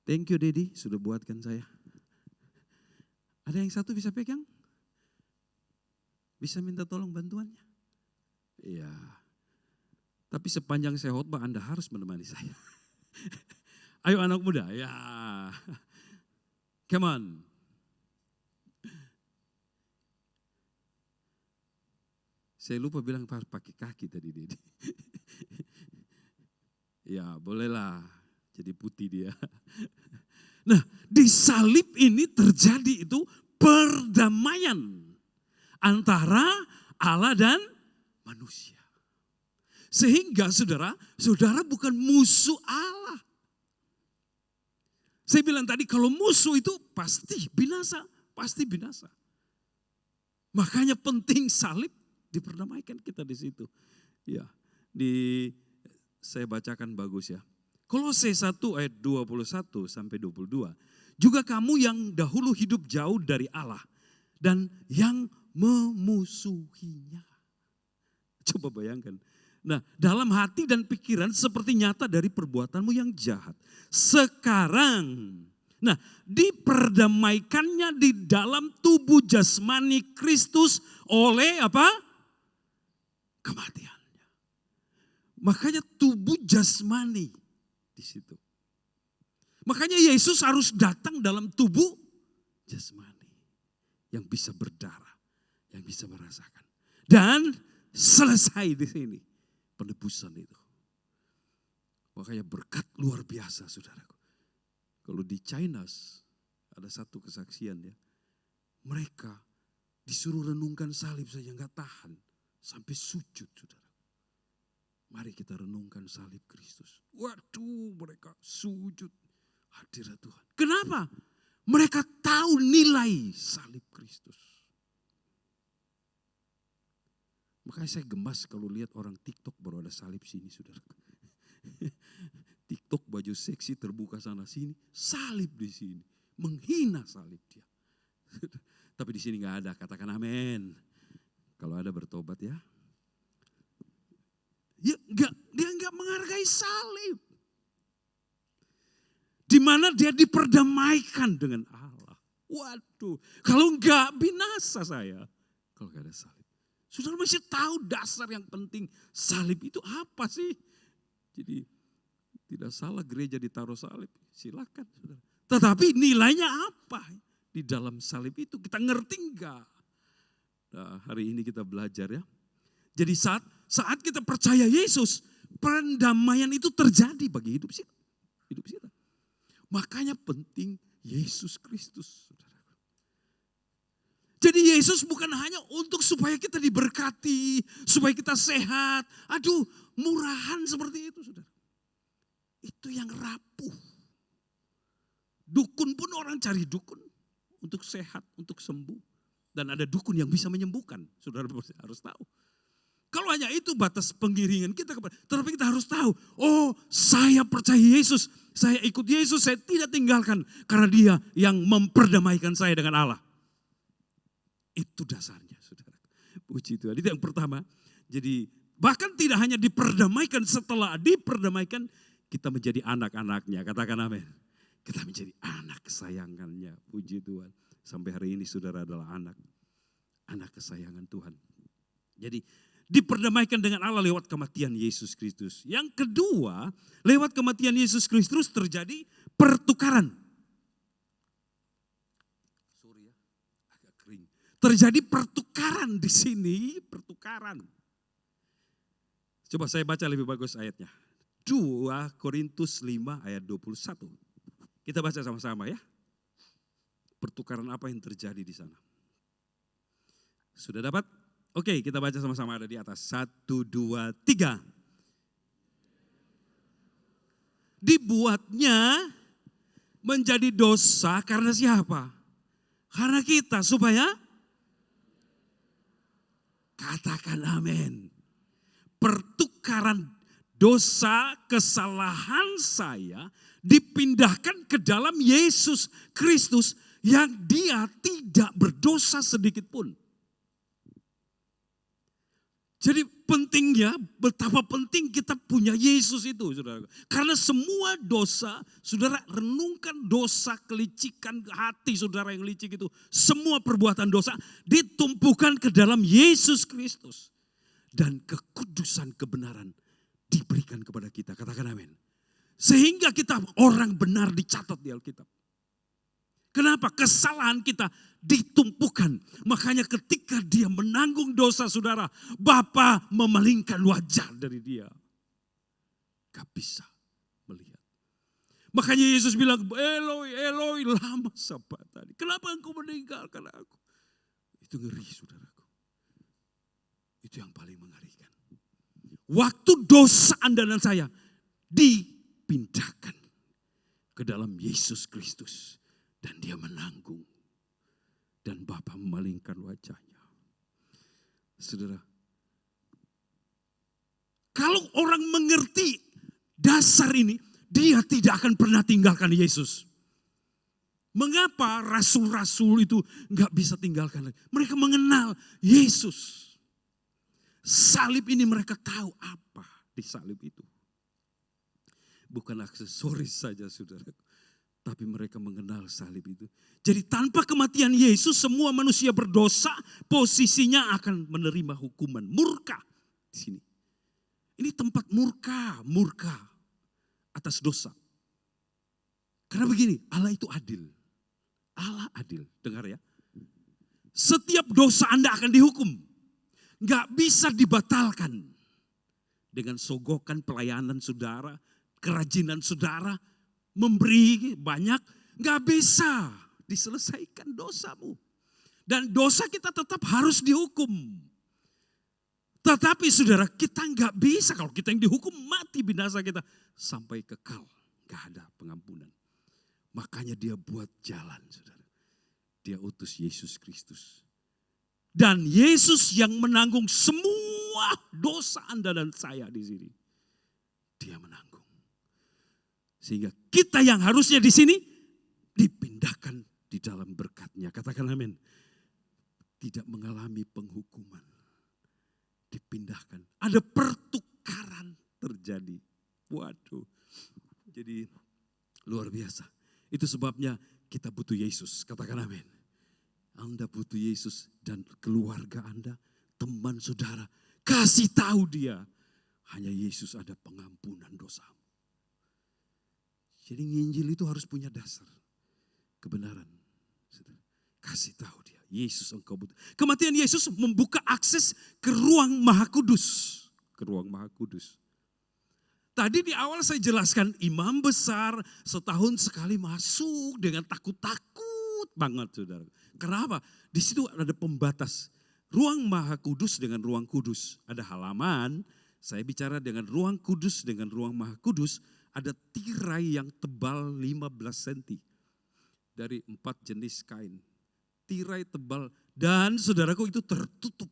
Thank you Dedi sudah buatkan saya. Ada yang satu bisa pegang? Bisa minta tolong bantuannya? Iya. Tapi sepanjang saya khotbah Anda harus menemani saya. Ayo anak muda, ya. Come on. Saya lupa bilang pakai kaki tadi Dedi. Ya bolehlah, jadi putih dia. Nah di salib ini terjadi itu perdamaian antara Allah dan manusia. Sehingga saudara bukan musuh Allah. Saya bilang tadi kalau musuh itu pasti binasa. Makanya penting salib diperdamaikan kita di situ. Ya, saya bacakan bagus ya. Kolose 1 ayat 21 sampai 22. Juga kamu yang dahulu hidup jauh dari Allah dan yang memusuhinya. Coba bayangkan. Nah, dalam hati dan pikiran seperti nyata dari perbuatanmu yang jahat. Sekarang, nah diperdamaikannya di dalam tubuh jasmani Kristus oleh apa? Kematiannya. Makanya tubuh jasmani di situ. Makanya Yesus harus datang dalam tubuh jasmani yang bisa berdarah, yang bisa merasakan. Dan selesai di sini. Penebusan itu. Makanya berkat luar biasa saudaraku. Kalau di China ada satu kesaksian ya. Mereka disuruh renungkan salib saja gak tahan. Sampai sujud saudara. Mari kita renungkan salib Kristus. Waduh mereka sujud hadirat Tuhan. Kenapa? Mereka tahu nilai salib Kristus. Makanya saya gemas kalau lihat orang TikTok baru ada salib sini saudara. TikTok baju seksi terbuka sana sini, salib di sini. Menghina salib dia. Tapi di sini gak ada, katakan amin. Kalau ada bertobat ya. Dia gak menghargai salib. Di mana dia diperdamaikan dengan Allah. Waduh, kalau enggak binasa saya. Kalau enggak ada salib. Saudara mesti tahu dasar yang penting. Salib itu apa sih? Jadi tidak salah gereja ditaruh salib. Silakan saudara. Tetapi nilainya apa di dalam salib itu? Kita ngerti enggak? Nah, hari ini kita belajar ya. Jadi saat kita percaya Yesus, pendamaian itu terjadi bagi hidup kita. Makanya penting Yesus Kristus. Jadi Yesus bukan hanya untuk supaya kita diberkati, supaya kita sehat. Aduh, murahan seperti itu, saudara. Itu yang rapuh. Dukun pun orang cari dukun untuk sehat, untuk sembuh. Dan ada dukun yang bisa menyembuhkan, saudara harus tahu. Kalau hanya itu batas pengiringan kita kepada, tetapi kita harus tahu, oh saya percaya Yesus, saya ikut Yesus, saya tidak tinggalkan karena Dia yang memperdamaikan saya dengan Allah. Itu dasarnya, saudara. Puji Tuhan. Itu yang pertama. Jadi bahkan tidak hanya diperdamaikan, setelah diperdamaikan kita menjadi anak-anaknya. Katakan amin. Kita menjadi anak kesayangannya. Puji Tuhan. Sampai hari ini saudara adalah anak kesayangan Tuhan. Jadi diperdamaikan dengan Allah lewat kematian Yesus Kristus. Yang kedua, lewat kematian Yesus Kristus terjadi pertukaran. Sorry ya, agak kering. Terjadi pertukaran di sini, pertukaran. Coba saya baca lebih bagus ayatnya. 2 Korintus 5 ayat 21. Kita baca sama-sama ya. Pertukaran apa yang terjadi di sana? Sudah dapat? Oke, kita baca sama-sama, ada di atas. 1, 2, 3. Dibuatnya menjadi dosa karena siapa? Karena kita, supaya katakan amin. Pertukaran dosa, kesalahan saya dipindahkan ke dalam Yesus Kristus yang Dia tidak berdosa sedikit pun. Jadi pentingnya, betapa penting kita punya Yesus itu, saudara. Karena semua dosa, saudara renungkan dosa, kelicikan hati saudara yang licik itu. Semua perbuatan dosa ditumpukan ke dalam Yesus Kristus. Dan kekudusan kebenaran diberikan kepada kita. Katakan amin. Sehingga kita orang benar dicatat di Alkitab. Kenapa? Kesalahan kita ditumpukan. Makanya ketika Dia menanggung dosa saudara, Bapa memalingkan wajah dari Dia. Gak bisa melihat. Makanya Yesus bilang, Eloi, Eloi, lama sabachthani. Kenapa engkau meninggalkan aku? Itu ngeri saudaraku. Itu yang paling mengerikan. Waktu dosa Anda dan saya dipindahkan ke dalam Yesus Kristus. Dan Dia menanggung. Dan Bapa memalingkan wajahnya. Saudara. Kalau orang mengerti dasar ini, dia tidak akan pernah tinggalkan Yesus. Mengapa rasul-rasul itu gak bisa tinggalkan lagi? Mereka mengenal Yesus. Salib ini mereka tahu apa di salib itu. Bukan aksesoris saja saudara. Tapi mereka mengenal salib itu. Jadi tanpa kematian Yesus semua manusia berdosa posisinya akan menerima hukuman murka di sini. Ini tempat murka atas dosa. Karena begini, Allah itu adil. Allah adil, dengar ya. Setiap dosa Anda akan dihukum. Gak bisa dibatalkan. Dengan sogokan pelayanan saudara, kerajinan saudara, memberi banyak, gak bisa diselesaikan dosamu. Dan dosa kita tetap harus dihukum. Tetapi saudara, kita gak bisa, kalau kita yang dihukum mati binasa kita. Sampai kekal, gak ada pengampunan. Makanya Dia buat jalan saudara. Dia utus Yesus Kristus. Dan Yesus yang menanggung semua dosa Anda dan saya di sini. Dia menanggung. Sehingga kita yang harusnya di sini dipindahkan di dalam berkat-Nya. Katakan amin. Tidak mengalami penghukuman. Dipindahkan. Ada pertukaran terjadi. Waduh. Jadi luar biasa. Itu sebabnya kita butuh Yesus. Katakan amin. Anda butuh Yesus dan keluarga Anda, teman saudara, kasih tahu dia. Hanya Yesus ada pengampunan dosa. Jadi nginjil itu harus punya dasar. Kebenaran. Kasih tahu dia, Yesus engkau butuh. Kematian Yesus membuka akses ke ruang Maha Kudus. Ke ruang Maha Kudus. Tadi di awal saya jelaskan imam besar setahun sekali masuk dengan takut-takut banget saudara. Kenapa? Di situ ada pembatas. Ruang Maha Kudus dengan ruang kudus. Ada halaman, saya bicara dengan ruang kudus dengan ruang Maha Kudus. Ada tirai yang tebal 15 cm. Dari 4 jenis kain. Tirai tebal dan saudaraku itu tertutup.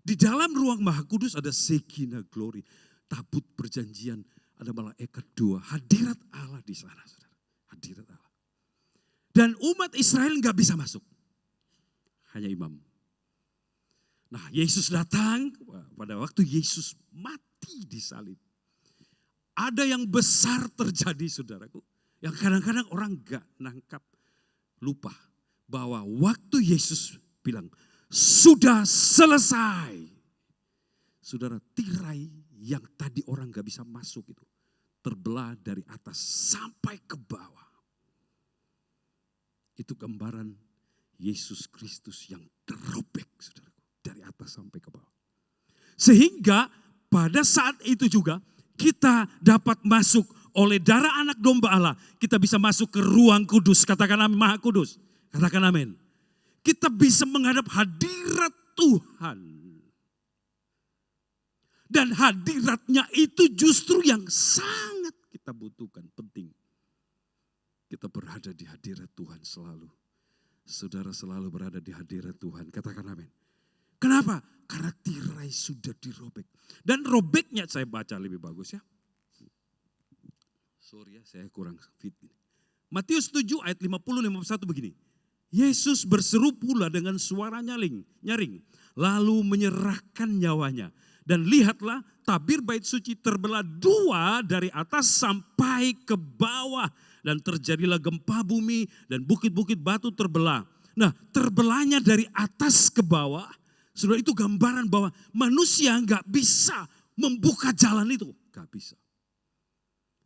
Di dalam ruang Maha Kudus ada Shekinah Glory. Tabut perjanjian, ada malaikat 2. Hadirat Allah di sana, saudara. Hadirat Allah. Dan umat Israel nggak bisa masuk. Hanya imam. Nah Yesus datang, pada waktu Yesus mati di salib. Ada yang besar terjadi saudaraku. Yang kadang-kadang orang nggak nangkap, lupa. Bahwa waktu Yesus bilang, sudah selesai. Saudara, tirai yang tadi orang gak bisa masuk itu terbelah dari atas sampai ke bawah. Itu gambaran Yesus Kristus yang terobek, saudaraku, dari atas sampai ke bawah. Sehingga pada saat itu juga kita dapat masuk oleh darah anak domba Allah. Kita bisa masuk ke ruang kudus, katakan amin, Maha Kudus. Katakan amin. Kita bisa menghadap hadirat Tuhan. Dan hadiratnya itu justru yang sangat kita butuhkan, penting. Kita berada di hadirat Tuhan selalu. Saudara selalu berada di hadirat Tuhan, katakan amin. Kenapa? Karena tirai sudah dirobek. Dan robeknya saya baca lebih bagus ya. Sorry ya, saya kurang fit. Matius 7 ayat 50-51 begini. Yesus berseru pula dengan suara nyaring, lalu menyerahkan nyawanya. Dan lihatlah tabir bait suci terbelah 2 dari atas sampai ke bawah. Dan terjadilah gempa bumi dan bukit-bukit batu terbelah. Nah terbelahnya dari atas ke bawah. Saudara, itu gambaran bahwa manusia gak bisa membuka jalan itu. Gak bisa.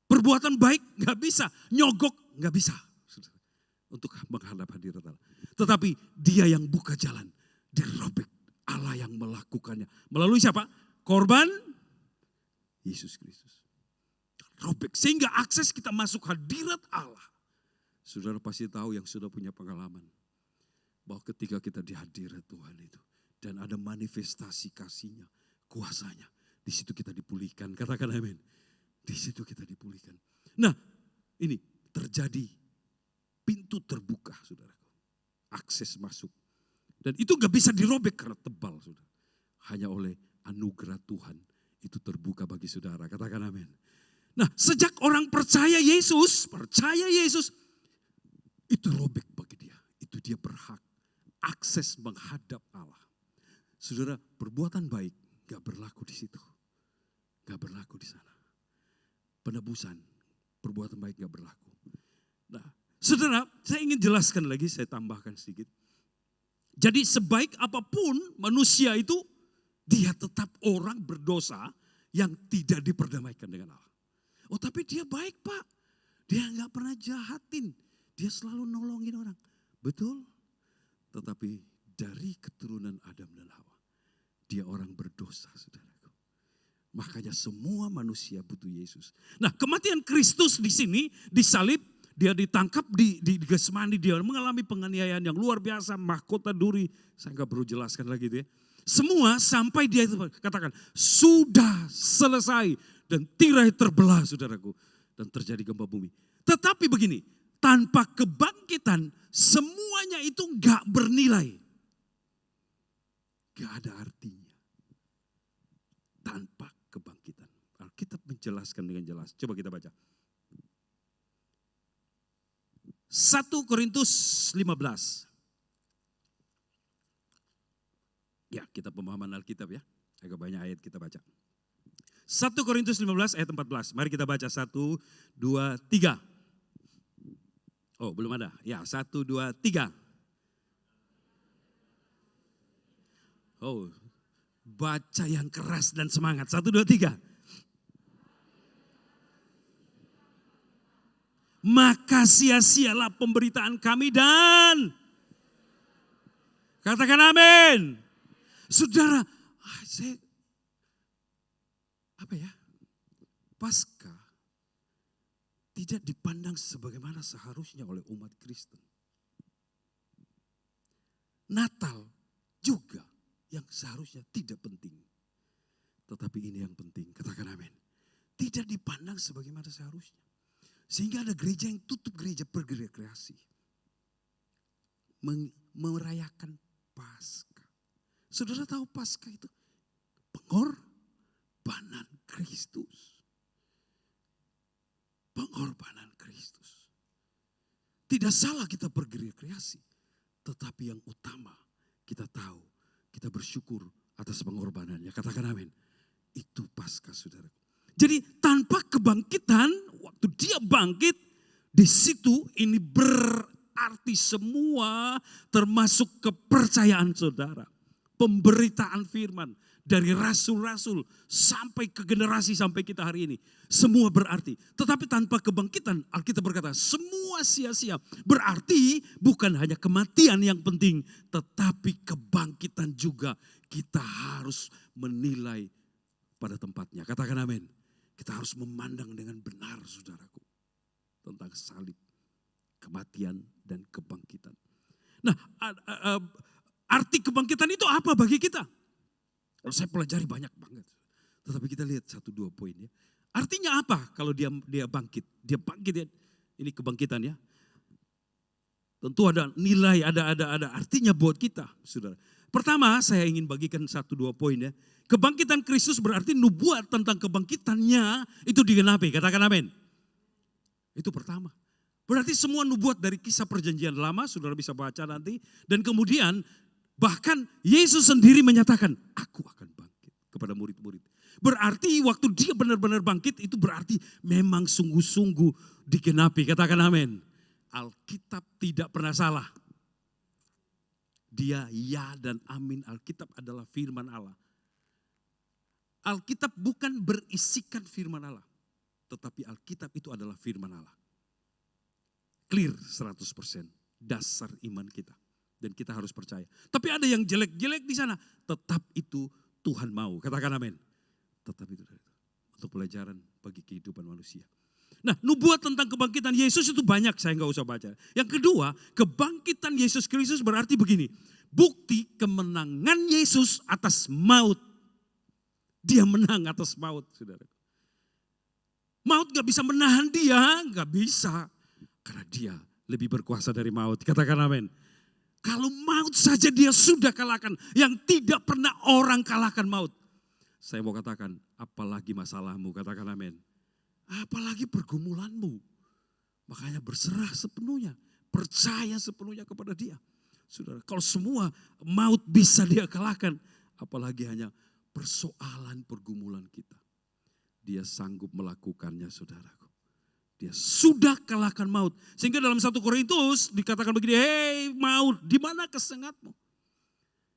Perbuatan baik gak bisa. Nyogok gak bisa. Saudara, untuk menghadap hadirat Allah. Tetapi dia yang buka jalan. Dirobek. Allah yang melakukannya. Melalui siapa? Korban Yesus Kristus. Robek. Sehingga akses kita masuk hadirat Allah. Saudara pasti tahu yang sudah punya pengalaman. Bahwa ketika kita di hadirat Tuhan itu. Dan ada manifestasi kasihnya, kuasanya. Di situ kita dipulihkan. Katakan amin. Di situ kita dipulihkan. Nah ini terjadi. Pintu terbuka saudaraku. Akses masuk. Dan itu gak bisa dirobek karena tebal saudara. Hanya oleh anugerah Tuhan itu terbuka bagi saudara. Katakan amin. Nah sejak orang percaya Yesus itu robek bagi dia. Itu dia berhak akses menghadap Allah. Saudara, perbuatan baik gak berlaku di situ. Gak berlaku di sana. Penebusan, perbuatan baik gak berlaku. Nah saudara, saya ingin jelaskan lagi, saya tambahkan sedikit. Jadi sebaik apapun manusia itu, dia tetap orang berdosa yang tidak diperdamaikan dengan Allah. Oh tapi dia baik Pak. Dia gak pernah jahatin. Dia selalu nolongin orang. Betul. Tetapi dari keturunan Adam dan Hawa. Dia orang berdosa saudaraku. Makanya semua manusia butuh Yesus. Nah kematian Kristus di sini disalib. Dia ditangkap di Getsemani. Dia mengalami penganiayaan yang luar biasa. Mahkota duri. Saya gak perlu jelaskan lagi itu ya. Semua sampai dia itu katakan sudah selesai. Dan tirai terbelah saudaraku. Dan terjadi gempa bumi. Tetapi begini. Tanpa kebangkitan semuanya itu gak bernilai. Gak ada artinya. Tanpa kebangkitan. Alkitab menjelaskan dengan jelas. Coba kita baca. 1 Korintus 15. Ya, kita pemahaman Alkitab ya. Agak banyak ayat kita baca. 1 Korintus 15 ayat 14. Mari kita baca 1, 2, 3. Oh belum ada. Ya 1, 2, 3. Oh Baca yang keras dan semangat. 1, 2, 3. Maka sia-sialah pemberitaan kami dan katakan amin. Saudara, saya Paskah tidak dipandang sebagaimana seharusnya oleh umat Kristen. Natal juga yang seharusnya tidak penting. Tetapi ini yang penting, katakan amin. Tidak dipandang sebagaimana seharusnya. Sehingga ada gereja yang tutup gereja berrekreasi. Merayakan Paskah. Saudara tahu Paskah itu pengorbanan Kristus. Pengorbanan Kristus. Tidak salah kita pergi rekreasi. Tetapi yang utama kita tahu, kita bersyukur atas pengorbanannya. Katakan amin. Itu Paskah, saudara. Jadi tanpa kebangkitan, waktu dia bangkit, di situ ini berarti semua termasuk kepercayaan saudara. Pemberitaan firman dari rasul-rasul sampai ke generasi sampai kita hari ini. Semua berarti. Tetapi tanpa kebangkitan, Alkitab berkata semua sia-sia. Berarti bukan hanya kematian yang penting, tetapi kebangkitan juga kita harus menilai pada tempatnya. Katakan amin. Kita harus memandang dengan benar, saudaraku, tentang salib, kematian dan kebangkitan. Nah, arti kebangkitan itu apa bagi kita? Kalau saya pelajari banyak banget. Tetapi kita lihat 1-2 poin ya. Artinya apa kalau dia bangkit? Dia bangkit ya. Ini kebangkitan ya. Tentu ada nilai, ada artinya buat kita, saudara. Pertama, saya ingin bagikan 1-2 poin ya. Kebangkitan Kristus berarti nubuat tentang kebangkitannya itu digenapi. Katakan amin. Itu pertama. Berarti semua nubuat dari kisah perjanjian lama, saudara bisa baca nanti. Dan kemudian bahkan Yesus sendiri menyatakan, aku akan bangkit kepada murid-murid. Berarti waktu dia benar-benar bangkit itu berarti memang sungguh-sungguh digenapi. Katakan amin. Alkitab tidak pernah salah. Dia ya dan amin. Alkitab adalah firman Allah. Alkitab bukan berisikan firman Allah. Tetapi Alkitab itu adalah firman Allah. Clear 100%. Dasar iman kita. Dan kita harus percaya. Tapi ada yang jelek-jelek di sana. Tetap itu Tuhan mau. Katakan amin. Tetap itu. Untuk pelajaran bagi kehidupan manusia. Nah, nubuat tentang kebangkitan Yesus itu banyak, saya nggak usah baca. Yang kedua, kebangkitan Yesus Kristus berarti begini. Bukti kemenangan Yesus atas maut. Dia menang atas maut, saudara. Maut gak bisa menahan dia, gak bisa. Karena dia lebih berkuasa dari maut. Katakan amin. Kalau maut saja dia sudah kalahkan. Yang tidak pernah orang kalahkan maut. Saya mau katakan, apalagi masalahmu, katakan amin. Apalagi pergumulanmu. Makanya berserah sepenuhnya. Percaya sepenuhnya kepada dia. Saudara, kalau semua maut bisa dia kalahkan. Apalagi hanya persoalan pergumulan kita. Dia sanggup melakukannya, saudaraku. Dia sudah kalahkan maut. Sehingga dalam 1 Korintus dikatakan begini, hei maut, di mana kesengatmu?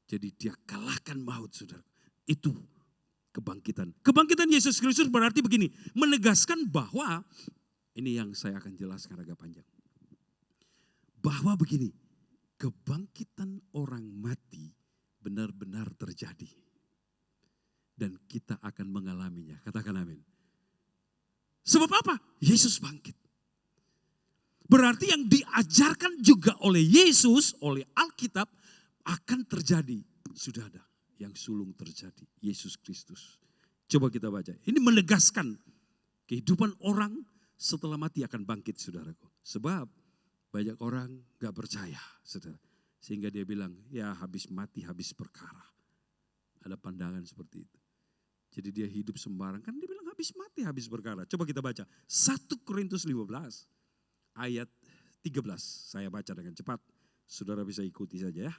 Jadi dia kalahkan maut, saudara. Itu kebangkitan. Kebangkitan Yesus Kristus berarti begini, menegaskan bahwa, ini yang saya akan jelaskan agak panjang. Bahwa begini, kebangkitan orang mati benar-benar terjadi. Dan kita akan mengalaminya. Katakan amin. Sebab apa? Yesus bangkit. Berarti yang diajarkan juga oleh Yesus, oleh Alkitab, akan terjadi. Sudah ada yang sulung terjadi. Yesus Kristus. Coba kita baca. Ini menegaskan kehidupan orang setelah mati akan bangkit, saudaraku. Sebab banyak orang gak percaya, saudara. Sehingga dia bilang, ya habis mati, habis perkara. Ada pandangan seperti itu. Jadi dia hidup sembarang. Kan dia bilang habis mati, habis perkara. Coba kita baca. 1 Korintus 15 ayat 13. Saya baca dengan cepat. Saudara bisa ikuti saja ya.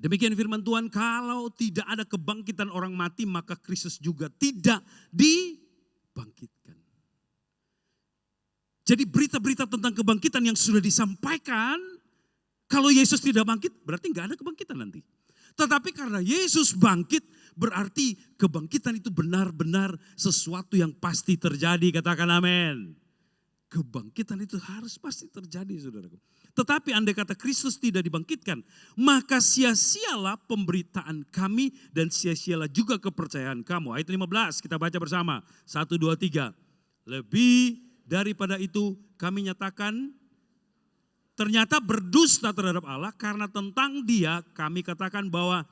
Demikian firman Tuhan, kalau tidak ada kebangkitan orang mati, maka Kristus juga tidak dibangkitkan. Jadi berita-berita tentang kebangkitan yang sudah disampaikan, kalau Yesus tidak bangkit, berarti nggak ada kebangkitan nanti. Tetapi karena Yesus bangkit, berarti kebangkitan itu benar-benar sesuatu yang pasti terjadi. Katakan amin. Kebangkitan itu harus pasti terjadi, saudaraku. Tetapi andai kata Kristus tidak dibangkitkan, maka sia-sialah pemberitaan kami dan sia-sialah juga kepercayaan kamu. Ayat 15 kita baca bersama. 1, 2, 3. Lebih daripada itu kami nyatakan ternyata berdusta terhadap Allah karena tentang Dia kami katakan bahwa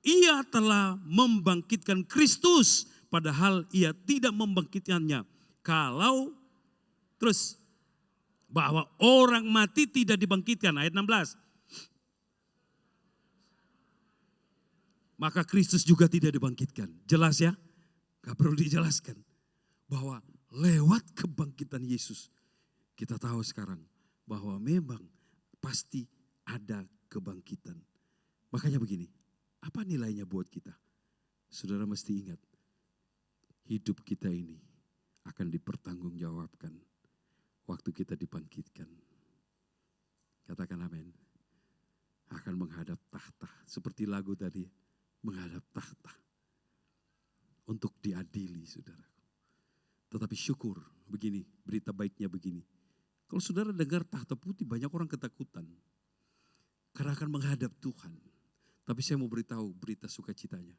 Ia telah membangkitkan Kristus padahal Ia tidak membangkitkannya. Kalau terus bahwa orang mati tidak dibangkitkan, ayat 16. Maka Kristus juga tidak dibangkitkan. Jelas ya? Gak perlu dijelaskan. Bahwa lewat kebangkitan Yesus, kita tahu sekarang bahwa memang pasti ada kebangkitan. Makanya begini, apa nilainya buat kita? Saudara mesti ingat, hidup kita ini akan dipertanggungjawabkan waktu kita dibangkitkan. Katakan amin. Akan menghadap tahta. Seperti lagu tadi, menghadap tahta. Untuk diadili, saudara. Tetapi syukur, begini, berita baiknya begini. Kalau saudara dengar tahta putih, banyak orang ketakutan. Karena akan menghadap Tuhan. Tapi saya mau beritahu berita sukacitanya.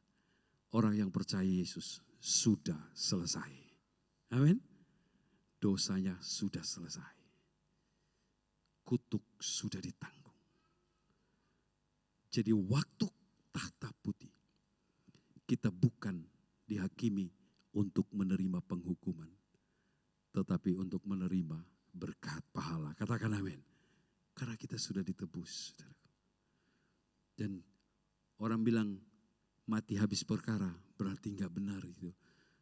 Orang yang percaya Yesus sudah selesai. Amin. Dosanya sudah selesai. Kutuk sudah ditanggung. Jadi waktu tahta putih, kita bukan dihakimi untuk menerima penghukuman. Tetapi untuk menerima berkat pahala. Katakan amin. Karena kita sudah ditebus. Dan orang bilang mati habis perkara berarti enggak benar itu.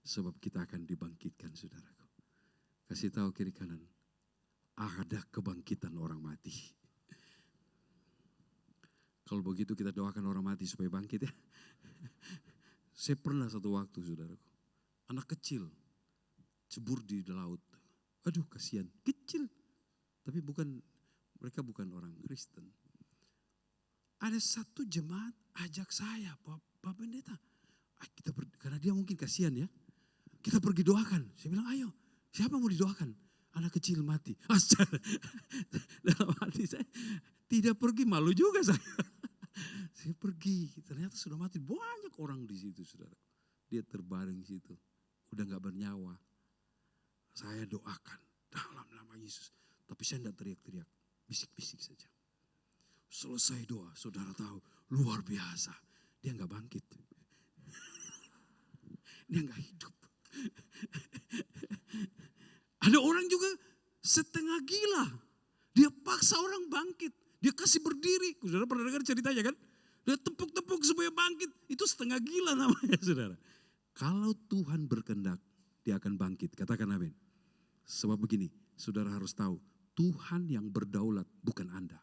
Sebab kita akan dibangkitkan, saudaraku. Kasih tahu kiri kanan, ada kebangkitan orang mati. Kalau begitu kita doakan orang mati supaya bangkit ya. Saya pernah satu waktu, saudaraku, anak kecil cebur di laut. Aduh kasihan, kecil. Tapi mereka bukan orang Kristen. Ada satu jemaat ajak saya, Pak Pendeta. Karena dia mungkin kasihan ya. Kita pergi doakan. Saya bilang ayo. Siapa mau didoakan? Anak kecil mati. Dalam hati saya tidak pergi, malu juga saya. Saya pergi, ternyata sudah mati. Banyak orang di situ, saudara. Dia terbaring di situ. Udah gak bernyawa. Saya doakan dalam nama Yesus. Tapi saya tidak teriak-teriak. Bisik-bisik saja. Selesai doa, saudara tahu. Luar biasa. Dia gak bangkit. Dia gak hidup. Ada orang juga setengah gila. Dia paksa orang bangkit. Dia kasih berdiri. Saudara pernah dengar ceritanya kan? Dia tepuk-tepuk supaya bangkit. Itu setengah gila namanya, saudara. Kalau Tuhan berkehendak, dia akan bangkit. Katakan amin. Sebab begini, saudara harus tahu. Tuhan yang berdaulat, bukan Anda.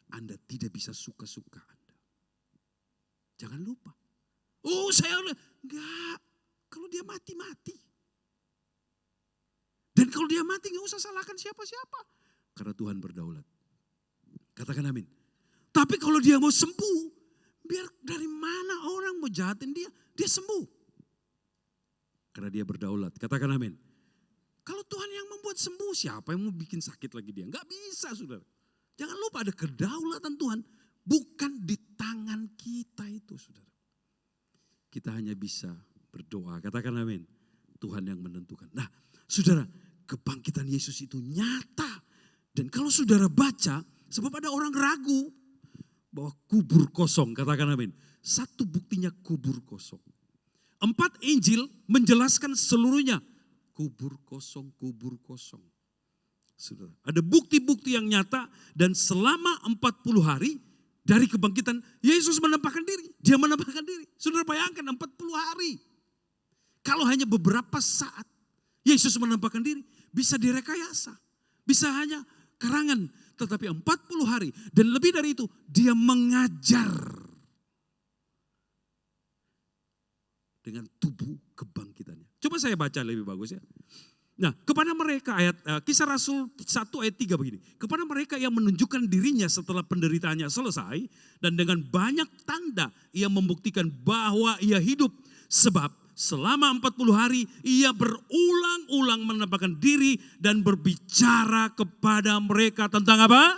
Anda tidak bisa suka-suka Anda. Jangan lupa. Oh saya enggak. Kalau dia mati-mati. Dan kalau dia mati gak usah salahkan siapa-siapa. Karena Tuhan berdaulat. Katakan amin. Tapi kalau dia mau sembuh, biar dari mana orang mau jahatin dia, dia sembuh. Karena dia berdaulat. Katakan amin. Kalau Tuhan yang membuat sembuh, siapa yang mau bikin sakit lagi dia? Gak bisa, saudara. Jangan lupa ada kedaulatan Tuhan. Bukan di tangan kita itu, saudara. Kita hanya bisa berdoa. Katakan amin. Tuhan yang menentukan. Nah, saudara, kebangkitan Yesus itu nyata. Dan kalau saudara baca, sebab ada orang ragu bahwa kubur kosong. Katakan amin. Satu buktinya kubur kosong. 4 Injil menjelaskan seluruhnya. Kubur kosong, kubur kosong. Saudara, ada bukti-bukti yang nyata dan selama 40 hari dari kebangkitan Yesus menampakkan diri. Dia menampakkan diri. Saudara bayangkan 40 hari. Kalau hanya beberapa saat Yesus menampakkan diri, bisa direkayasa. Bisa hanya karangan. Tetapi 40 hari dan lebih dari itu, dia mengajar. Dengan tubuh kebangkitannya. Coba saya baca lebih bagus ya. Nah, kepada mereka Kisah Rasul 1 ayat 3 begini. Kepada mereka yang menunjukkan dirinya setelah penderitaannya selesai dan dengan banyak tanda ia membuktikan bahwa ia hidup. Sebab selama 40 hari ia berulang-ulang menampakkan diri dan berbicara kepada mereka tentang apa?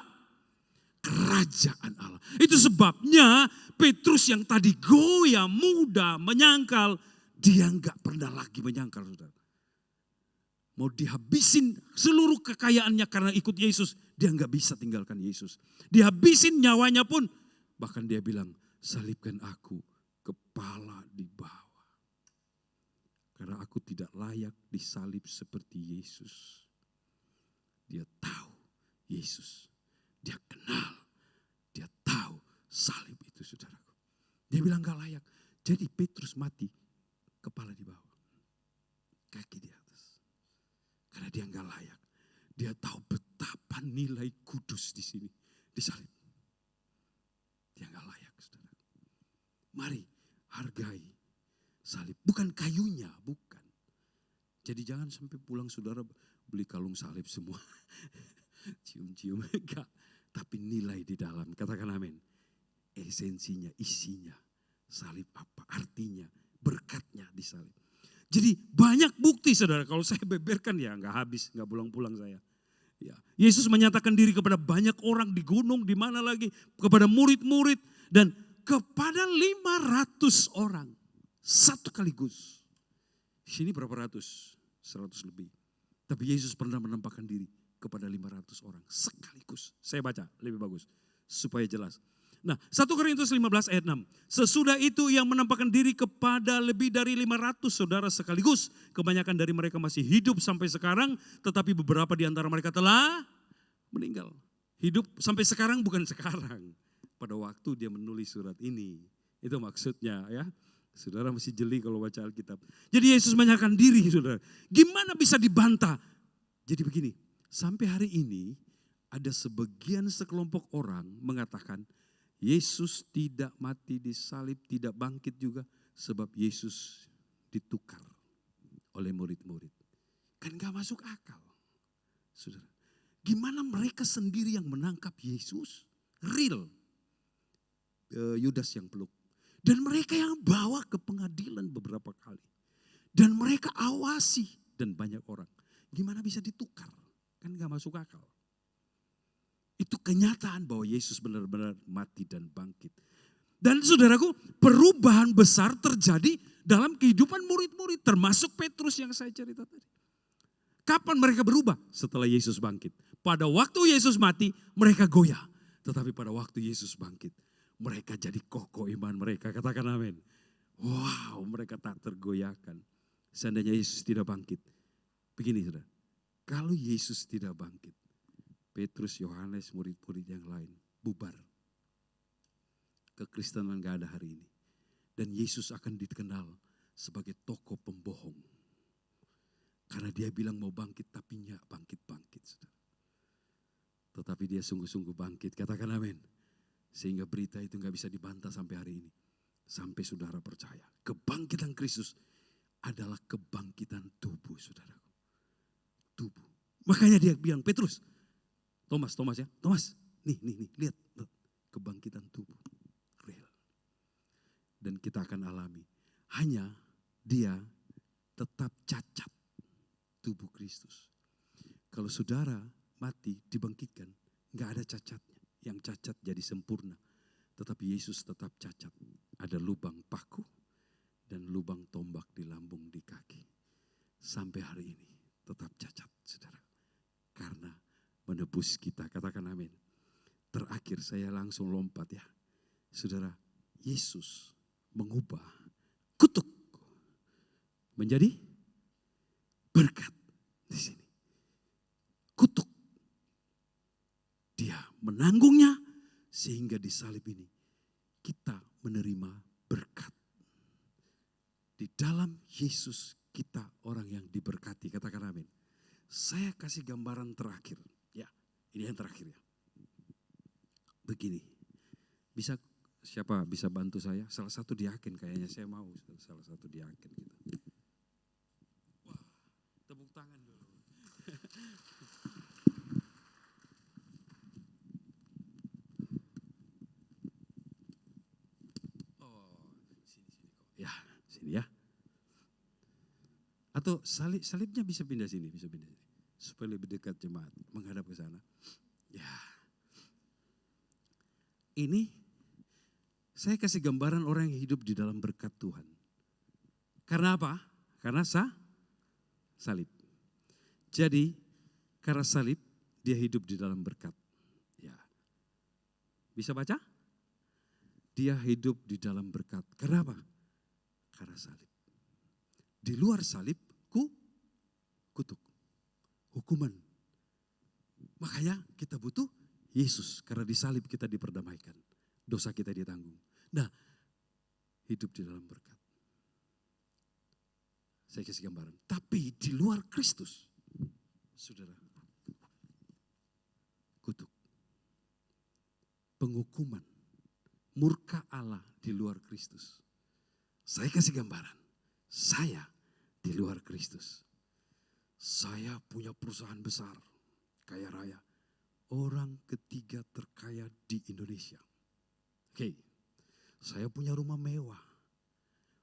Kerajaan Allah. Itu sebabnya Petrus yang tadi goyah, muda, menyangkal, dia enggak pernah lagi menyangkal, saudara. Mau dihabisin seluruh kekayaannya karena ikut Yesus. Dia nggak bisa tinggalkan Yesus. Dihabisin nyawanya pun. Bahkan dia bilang, salibkan aku kepala di bawah. Karena aku tidak layak disalib seperti Yesus. Dia tahu Yesus. Dia kenal. Dia tahu salib itu, saudaraku. Dia bilang gak layak. Jadi Petrus mati kepala di bawah. Kaki di atas. Karena dia nggak layak. Dia tahu betapa nilai kudus di sini. Disalib. Dia nggak layak, saudara. Mari hargai salib. Bukan kayunya, bukan. Jadi jangan sampai pulang saudara beli kalung salib semua. Cium-cium, enggak. Tapi nilai di dalam, katakan amin. Esensinya, isinya. Salib apa? Artinya, berkatnya di salib. Jadi banyak bukti saudara, kalau saya beberkan ya nggak habis, nggak pulang-pulang saya. Ya, Yesus menyatakan diri kepada banyak orang di gunung, di mana lagi, kepada murid-murid dan kepada 500 orang satu kaligus. Di sini berapa ratus? 100 lebih. Tapi Yesus pernah menampakkan diri kepada 500 orang sekaligus. Saya baca lebih bagus supaya jelas. Nah, 1 Korintus 15 ayat 6. Sesudah itu yang menampakkan diri kepada lebih dari 500 saudara sekaligus. Kebanyakan dari mereka masih hidup sampai sekarang, tetapi beberapa di antara mereka telah meninggal. Hidup sampai sekarang bukan sekarang. Pada waktu dia menulis surat ini. Itu maksudnya ya. Saudara mesti jeli kalau baca Alkitab. Jadi Yesus menyatakan diri saudara. Gimana bisa dibantah? Jadi begini, sampai hari ini ada sekelompok orang mengatakan, Yesus tidak mati di salib, tidak bangkit juga. Sebab Yesus ditukar oleh murid-murid. Kan gak masuk akal. Saudara, gimana mereka sendiri yang menangkap Yesus? Real. Yudas yang peluk. Dan mereka yang bawa ke pengadilan beberapa kali. Dan mereka awasi dan banyak orang. Gimana bisa ditukar? Kan gak masuk akal. Itu kenyataan bahwa Yesus benar-benar mati dan bangkit. Dan saudaraku, perubahan besar terjadi dalam kehidupan murid-murid. Termasuk Petrus yang saya cerita tadi. Kapan mereka berubah? Setelah Yesus bangkit. Pada waktu Yesus mati, mereka goyah. Tetapi pada waktu Yesus bangkit, mereka jadi kokoh iman mereka. Katakan amin. Wow, mereka tak tergoyahkan. Seandainya Yesus tidak bangkit. Begini saudara, kalau Yesus tidak bangkit, Petrus, Yohanes, murid-murid yang lain bubar. Kekristenan gak ada hari ini. Dan Yesus akan dikenal sebagai tokoh pembohong. Karena dia bilang mau bangkit tapi nggak bangkit-bangkit. Tetapi dia sungguh-sungguh bangkit. Katakan amin. Sehingga berita itu gak bisa dibantah sampai hari ini. Sampai saudara percaya. Kebangkitan Kristus adalah kebangkitan tubuh saudaraku. Tubuh. Makanya dia bilang, Petrus, Thomas ya, Thomas, nih, lihat kebangkitan tubuh, real. Dan kita akan alami, hanya dia tetap cacat tubuh Kristus. Kalau saudara mati, dibangkitkan, gak ada cacatnya. Yang cacat jadi sempurna, tetapi Yesus tetap cacat. Ada lubang paku dan lubang tombak di lambung di kaki. Sampai hari ini tetap cacat, saudara. Karena menebus kita, katakan amin. Terakhir saya langsung lompat ya. Saudara, Yesus mengubah kutuk menjadi berkat di sini. Kutuk. Dia menanggungnya sehingga di salib ini kita menerima berkat. Di dalam Yesus kita orang yang diberkati, katakan amin. Saya kasih gambaran terakhir. Ya, ini yang terakhir ya. Begini, siapa bisa bantu saya? Salah satu diaken kayaknya, saya mau salah satu diaken gitu. Wah, tepuk tangan dulu. Atau salibnya bisa pindah sini, bisa pindah sini. Supaya lebih dekat jemaat, menghadap ke sana. Ya. Ini saya kasih gambaran orang yang hidup di dalam berkat Tuhan. Karena apa? Karena salib. Jadi karena salib dia hidup di dalam berkat. Ya. Bisa baca? Dia hidup di dalam berkat. Karena apa? Karena salib. Di luar salib kutuk. Hukuman. Makanya kita butuh Yesus. Karena di salib kita diperdamaikan. Dosa kita ditanggung. Nah, hidup di dalam berkat. Saya kasih gambaran. Tapi di luar Kristus, saudara, kutuk. Penghukuman. Murka Allah di luar Kristus. Saya kasih gambaran. Saya di luar Kristus. Saya punya perusahaan besar, kaya raya. Orang ketiga terkaya di Indonesia. Oke, saya punya rumah mewah.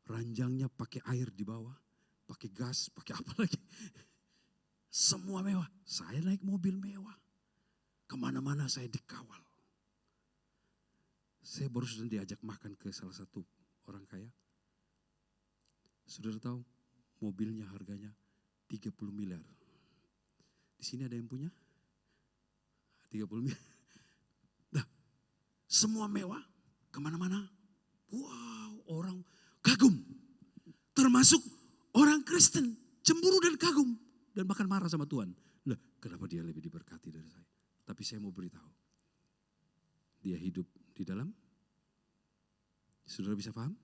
Ranjangnya pakai air di bawah, pakai gas, pakai apa lagi. Semua mewah. Saya naik mobil mewah. Kemana-mana saya dikawal. Saya baru saja diajak makan ke salah satu orang kaya. Saudara tahu mobilnya harganya 30 miliar. Di sini ada yang punya? 30 miliar. Nah, semua mewah, kemana-mana. Wow, orang kagum. Termasuk orang Kristen, cemburu dan kagum. Dan bahkan marah sama Tuhan. Nah, kenapa dia lebih diberkati dari saya? Tapi saya mau beritahu. Dia hidup di dalam. Saudara bisa paham?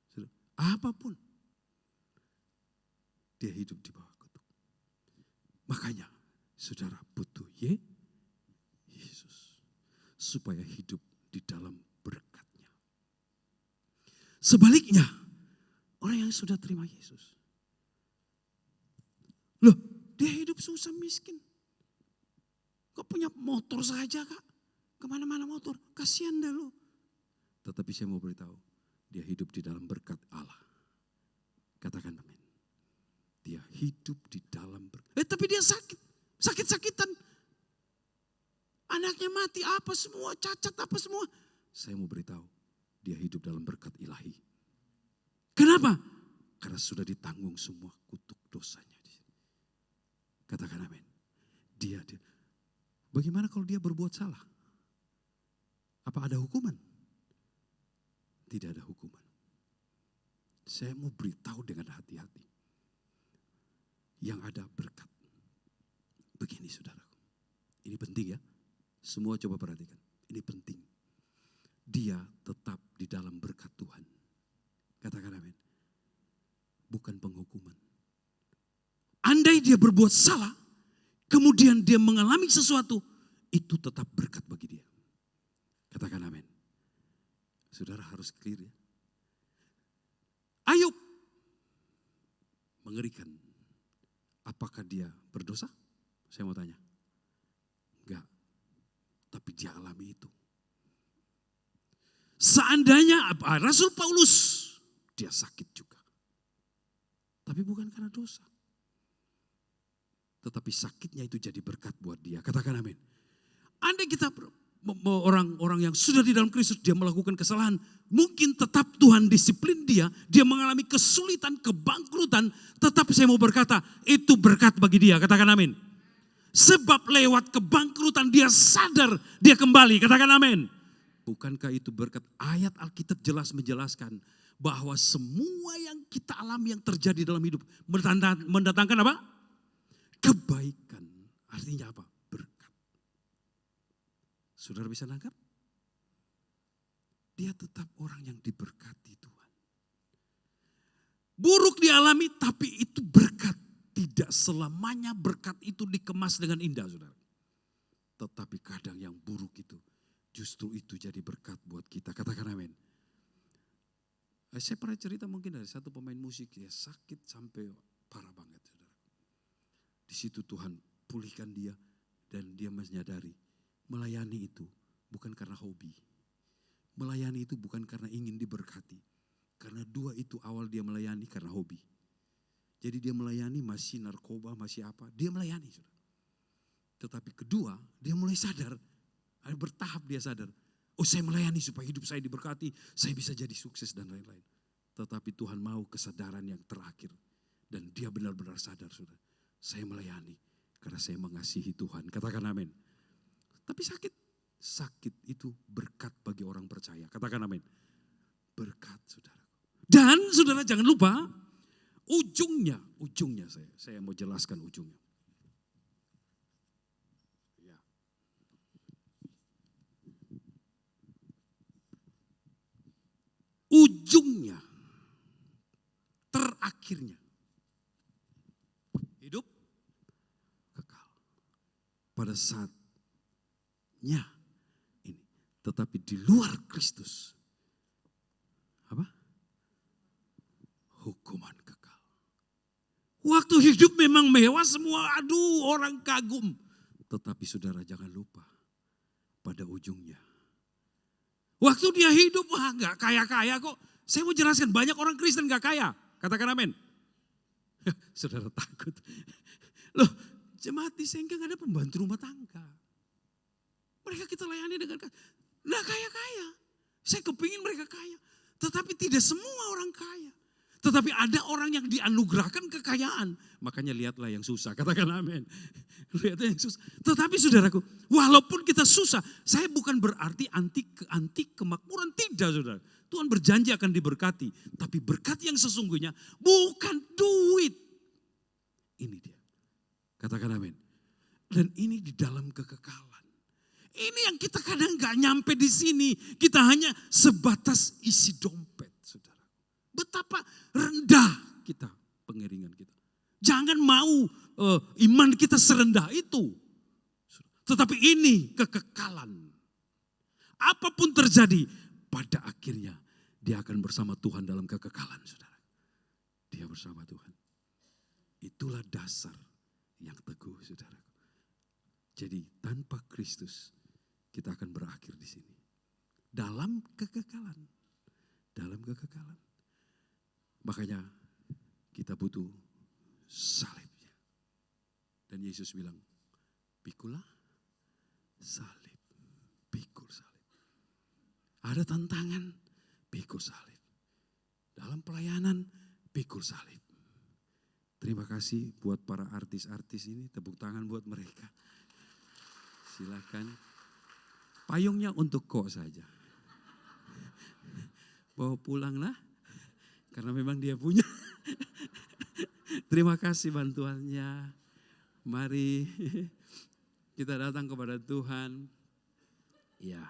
Saudara, apapun. Dia hidup di bawah kutuk. Makanya saudara butuh Yesus. Supaya hidup di dalam berkatnya. Sebaliknya, orang yang sudah terima Yesus. Loh, dia hidup susah miskin. Kok punya motor saja kak? Kemana-mana motor, kasihan dah lo. Tetapi saya mau beritahu, dia hidup di dalam berkat Allah. Katakan amin. Dia hidup di dalam berkat. Tapi dia sakit-sakitan. Anaknya mati, apa semua, cacat apa semua. Saya mau beritahu, dia hidup dalam berkat ilahi. Kenapa? Karena sudah ditanggung semua kutuk dosanya. Katakan amin. Dia. Bagaimana kalau dia berbuat salah? Apa ada hukuman? Tidak ada hukuman. Saya mau beritahu dengan hati-hati. Yang ada berkat. Begini saudaraku. Ini penting ya. Semua coba perhatikan. Ini penting. Dia tetap di dalam berkat Tuhan. Katakan amin. Bukan penghukuman. Andai dia berbuat salah, kemudian dia mengalami sesuatu, itu tetap berkat bagi dia. Katakan amin. Saudara harus clear ya. Ayub. Mengerikan. Apakah dia berdosa? Saya mau tanya. Enggak. Tapi dia alami itu. Seandainya Rasul Paulus, dia sakit juga. Tapi bukan karena dosa. Tetapi sakitnya itu jadi berkat buat dia. Katakan amin. Andai kita orang-orang yang sudah di dalam Kristus, dia melakukan kesalahan. Mungkin tetap Tuhan disiplin dia. Dia mengalami kesulitan, kebangkrutan. Tetapi saya mau berkata, itu berkat bagi dia. Katakan amin. Sebab lewat kebangkrutan dia sadar, dia kembali. Katakan amin. Bukankah itu berkat? Ayat Alkitab jelas menjelaskan bahwa semua yang kita alami, yang terjadi dalam hidup, mendatangkan apa? Kebaikan. Artinya apa? Berkat. Saudara bisa nangkap? Dia tetap orang yang diberkati Tuhan. Buruk dialami tapi itu berkat. Tidak selamanya berkat itu dikemas dengan indah saudara. Tetapi kadang yang buruk itu justru itu jadi berkat buat kita. Katakan amin. Saya pernah cerita mungkin dari satu pemain musik. Dia sakit sampai parah banget saudara. Di situ Tuhan pulihkan dia dan dia menyadari melayani itu bukan karena hobi. Melayani itu bukan karena ingin diberkati. Karena dua itu awal dia melayani karena hobi. Jadi dia melayani masih narkoba, masih apa. Dia melayani. Saudara. Tetapi kedua, dia mulai sadar. Bertahap dia sadar. Oh, saya melayani supaya hidup saya diberkati. Saya bisa jadi sukses dan lain-lain. Tetapi Tuhan mau kesadaran yang terakhir. Dan dia benar-benar sadar, saudara. Saya melayani karena saya mengasihi Tuhan. Katakan amin. Tapi sakit. Sakit itu berkat bagi orang percaya. Katakan amin. Berkat, saudara. Dan saudara jangan lupa, ujungnya saya mau jelaskan ujungnya. Ya. Ujungnya, terakhirnya, hidup kekal. Pada saatnya ini, tetapi di luar Kristus, apa? Hukuman kekal. Waktu hidup memang mewah semua, aduh orang kagum. Tetapi saudara jangan lupa, pada ujungnya. Waktu dia hidup, wah gak kaya-kaya kok. Saya mau jelaskan, banyak orang Kristen gak kaya. Katakan amin. Saudara takut. Loh, jemaat di Sengkang ada pembantu rumah tangga. Mereka kita layani dengan gak kaya-kaya. Saya kepingin mereka kaya. Tetapi tidak semua orang kaya. Tetapi ada orang yang dianugerahkan kekayaan. Makanya lihatlah yang susah. Katakan amin. Lihatlah yang susah. Tetapi saudaraku, walaupun kita susah, saya bukan berarti anti kemakmuran. Tidak saudara. Tuhan berjanji akan diberkati. Tapi berkat yang sesungguhnya bukan duit. Ini dia. Katakan amin. Dan ini di dalam kekekalan. Ini yang kita kadang gak nyampe di sini. Kita hanya sebatas isi dompet, saudara. Betapa rendah kita, pengiringan kita. Jangan mau iman kita serendah itu. Tetapi ini kekekalan. Apapun terjadi, pada akhirnya dia akan bersama Tuhan dalam kekekalan, saudara. Dia bersama Tuhan. Itulah dasar yang teguh, saudara. Jadi tanpa Kristus, kita akan berakhir di sini. Dalam kekekalan. Dalam kekekalan. Makanya kita butuh salibnya. Dan Yesus bilang, pikulah salib. Pikul salib. Ada tantangan, pikul salib. Dalam pelayanan, pikul salib. Terima kasih buat para artis-artis ini. Tepuk tangan buat mereka. Silakan. Payungnya untuk kok saja. Bawa pulanglah. Karena memang dia punya. Terima kasih bantuannya. Mari kita datang kepada Tuhan. Ya.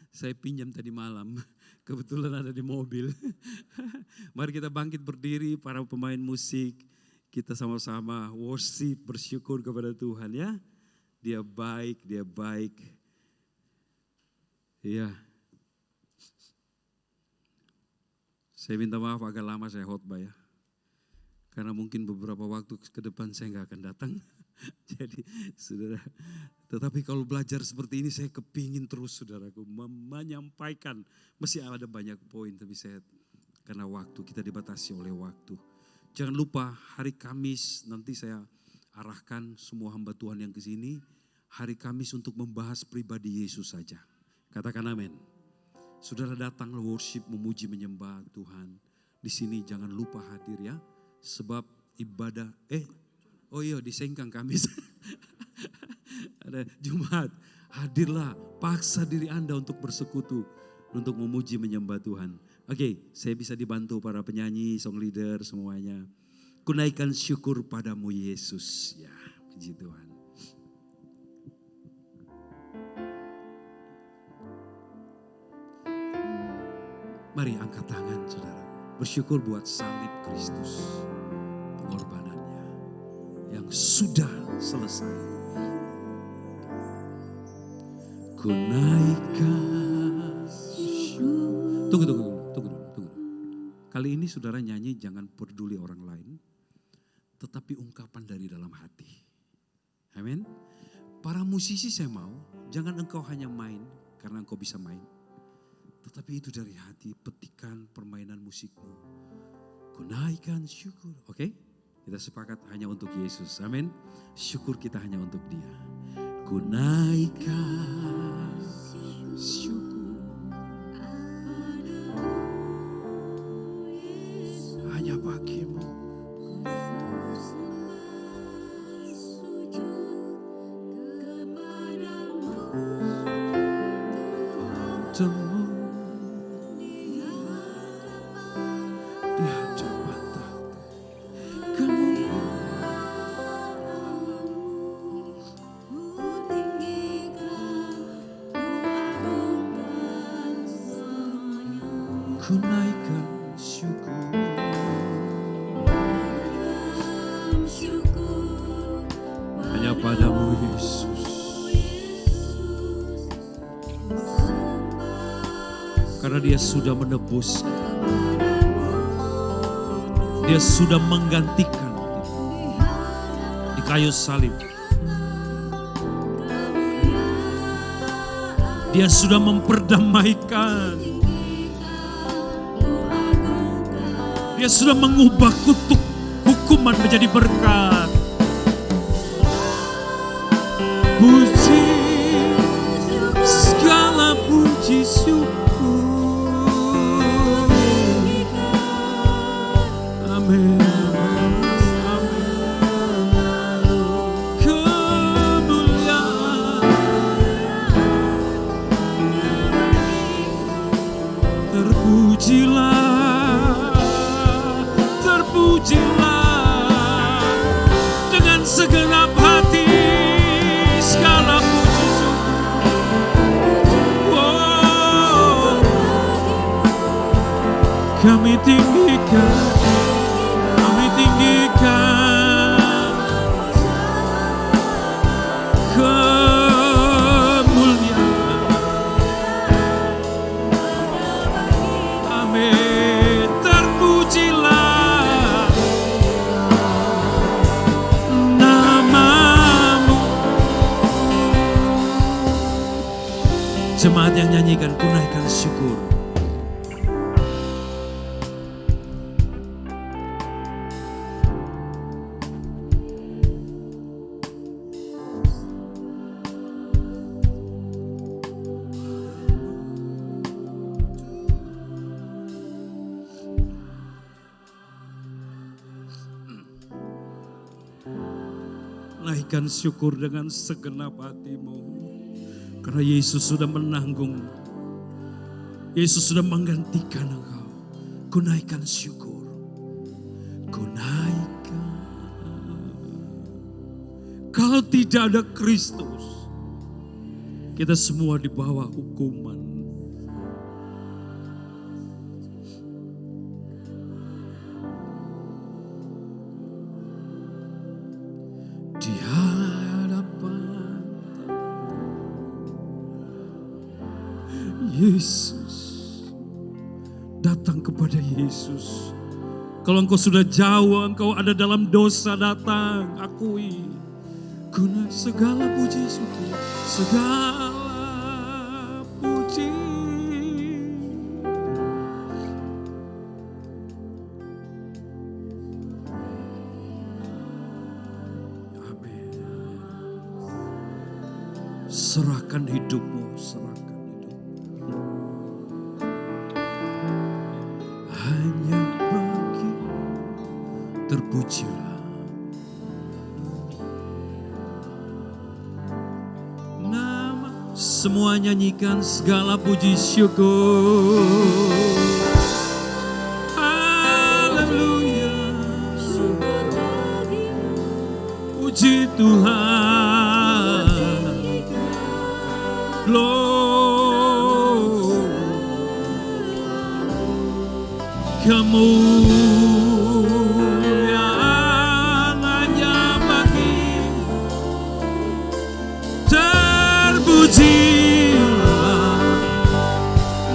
Saya pinjam tadi malam. Kebetulan ada di mobil. Mari kita bangkit berdiri para pemain musik. Kita sama-sama worship, bersyukur kepada Tuhan ya. Dia baik, dia baik. Iya. Saya minta maaf agak lama saya khotbah ya. Karena mungkin beberapa waktu ke depan saya nggak akan datang. Jadi saudara, tetapi kalau belajar seperti ini saya kepingin terus saudaraku menyampaikan. Masih ada banyak poin tapi saya karena waktu kita dibatasi oleh waktu. Jangan lupa hari Kamis nanti saya arahkan semua hamba Tuhan yang ke sini. Hari Kamis untuk membahas pribadi Yesus saja. Katakan amin. Saudara datanglah worship, memuji, menyembah Tuhan. Di sini jangan lupa hadir ya. Sebab ibadah, di Sengkang Kamis. Ada Jumat. Hadirlah, paksa diri Anda untuk bersekutu. Untuk memuji, menyembah Tuhan. Oke, saya bisa dibantu para penyanyi, song leader semuanya. Kunaikan syukur padamu Yesus. Ya, puji Tuhan. Mari angkat tangan saudara. Bersyukur buat salib Kristus. Pengorbanannya. Yang sudah selesai. Ku naikkan syukur. Tunggu dulu. Kali ini saudara nyanyi jangan peduli orang lain. Tetapi ungkapan dari dalam hati. Amin. Para musisi saya mau. Jangan engkau hanya main. Karena engkau bisa main. Tetapi itu dari hati, petikan permainan musikmu. Ku naikkan syukur. Oke? Kita sepakat hanya untuk Yesus. Amin. Syukur kita hanya untuk Dia. Ku naikkan syukur hanya bagimu. Temu di hadapan tahta kemuliaan. Ku naikkan syukur hanya padamu Yesus. Karena Dia sudah menebus, Dia sudah menggantikan di kayu salib. Dia sudah memperdamaikan. Dia sudah mengubah kutuk hukuman menjadi berkat. Puji, segala puji syukur. Amin. Kemuliaan terpujilah dengan segenap hati, segala puji syukur. Oh, kami tinggikan kemuliaan. Amin. Terpujilah namamu. Jemaat yang nyanyikan, ku naikkan syukur. Naikkan syukur dengan segenap hatimu. Karena Yesus sudah menanggung. Yesus sudah menggantikan engkau. Ku naikkan syukur. Ku naikkan. Kalau tidak ada Kristus, kita semua di bawah hukuman. Di hadapan Yesus, datang kepada Yesus. Kalau engkau sudah jauh, engkau ada dalam dosa, datang, akui. Guna segala puji syukur, segala puji. Serahkan hidupmu, serahkan hidupmu. Hanya bagi terpujilah nama. Semua nyanyikan segala puji syukur. Haleluya. Puji Tuhan. Kemuliaan hanya bagi-Mu. Terpujilah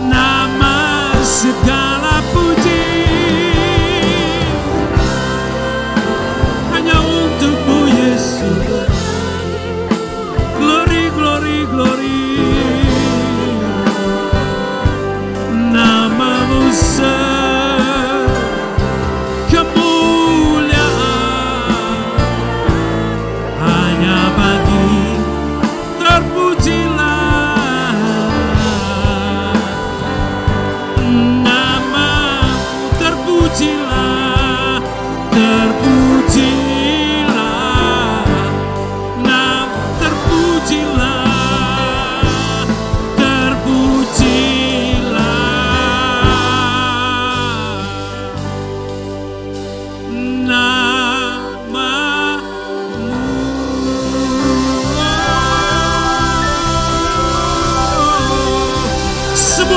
nama segala puji. Hanya untuk-Mu Yesus. Glory, glory, glory.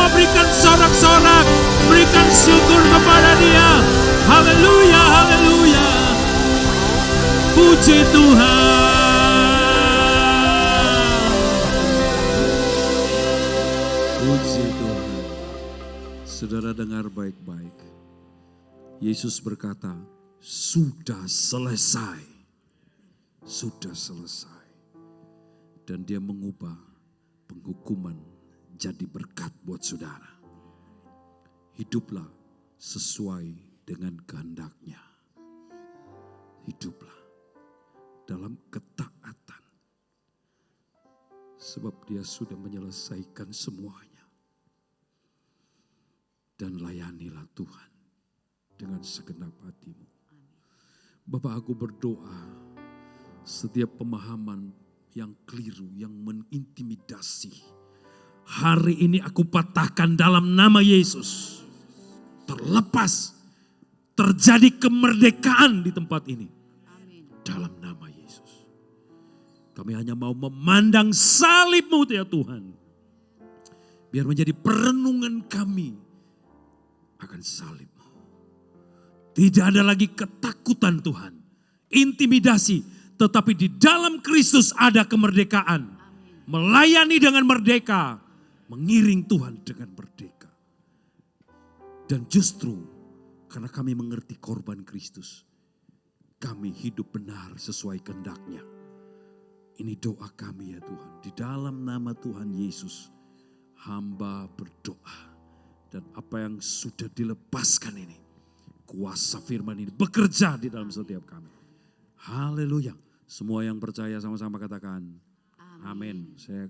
Coba berikan sorak-sorak, berikan syukur kepada Dia. Haleluya, haleluya. Puji Tuhan. Puji Tuhan. Saudara dengar baik-baik. Yesus berkata, sudah selesai. Sudah selesai. Dan Dia mengubah penghukuman jadi berkat buat saudara. Hiduplah sesuai dengan kehendak-Nya. Hiduplah dalam ketaatan. Sebab Dia sudah menyelesaikan semuanya. Dan layanilah Tuhan dengan segenap hatimu. Bapak, aku berdoa setiap pemahaman yang keliru, yang mengintimidasi, hari ini aku patahkan dalam nama Yesus. Terlepas, terjadi kemerdekaan di tempat ini. Dalam nama Yesus. Kami hanya mau memandang salib-Mu ya Tuhan. Biar menjadi perenungan kami akan salib-Mu. Tidak ada lagi ketakutan Tuhan, intimidasi. Tetapi di dalam Kristus ada kemerdekaan. Melayani dengan merdeka. Mengiring Tuhan dengan merdeka. Dan justru karena kami mengerti korban Kristus. Kami hidup benar sesuai kehendak-Nya. Ini doa kami ya Tuhan. Di dalam nama Tuhan Yesus. Hamba berdoa. Dan apa yang sudah dilepaskan ini. Kuasa firman ini bekerja di dalam setiap kami. Haleluya. Semua yang percaya sama-sama katakan amin. Saya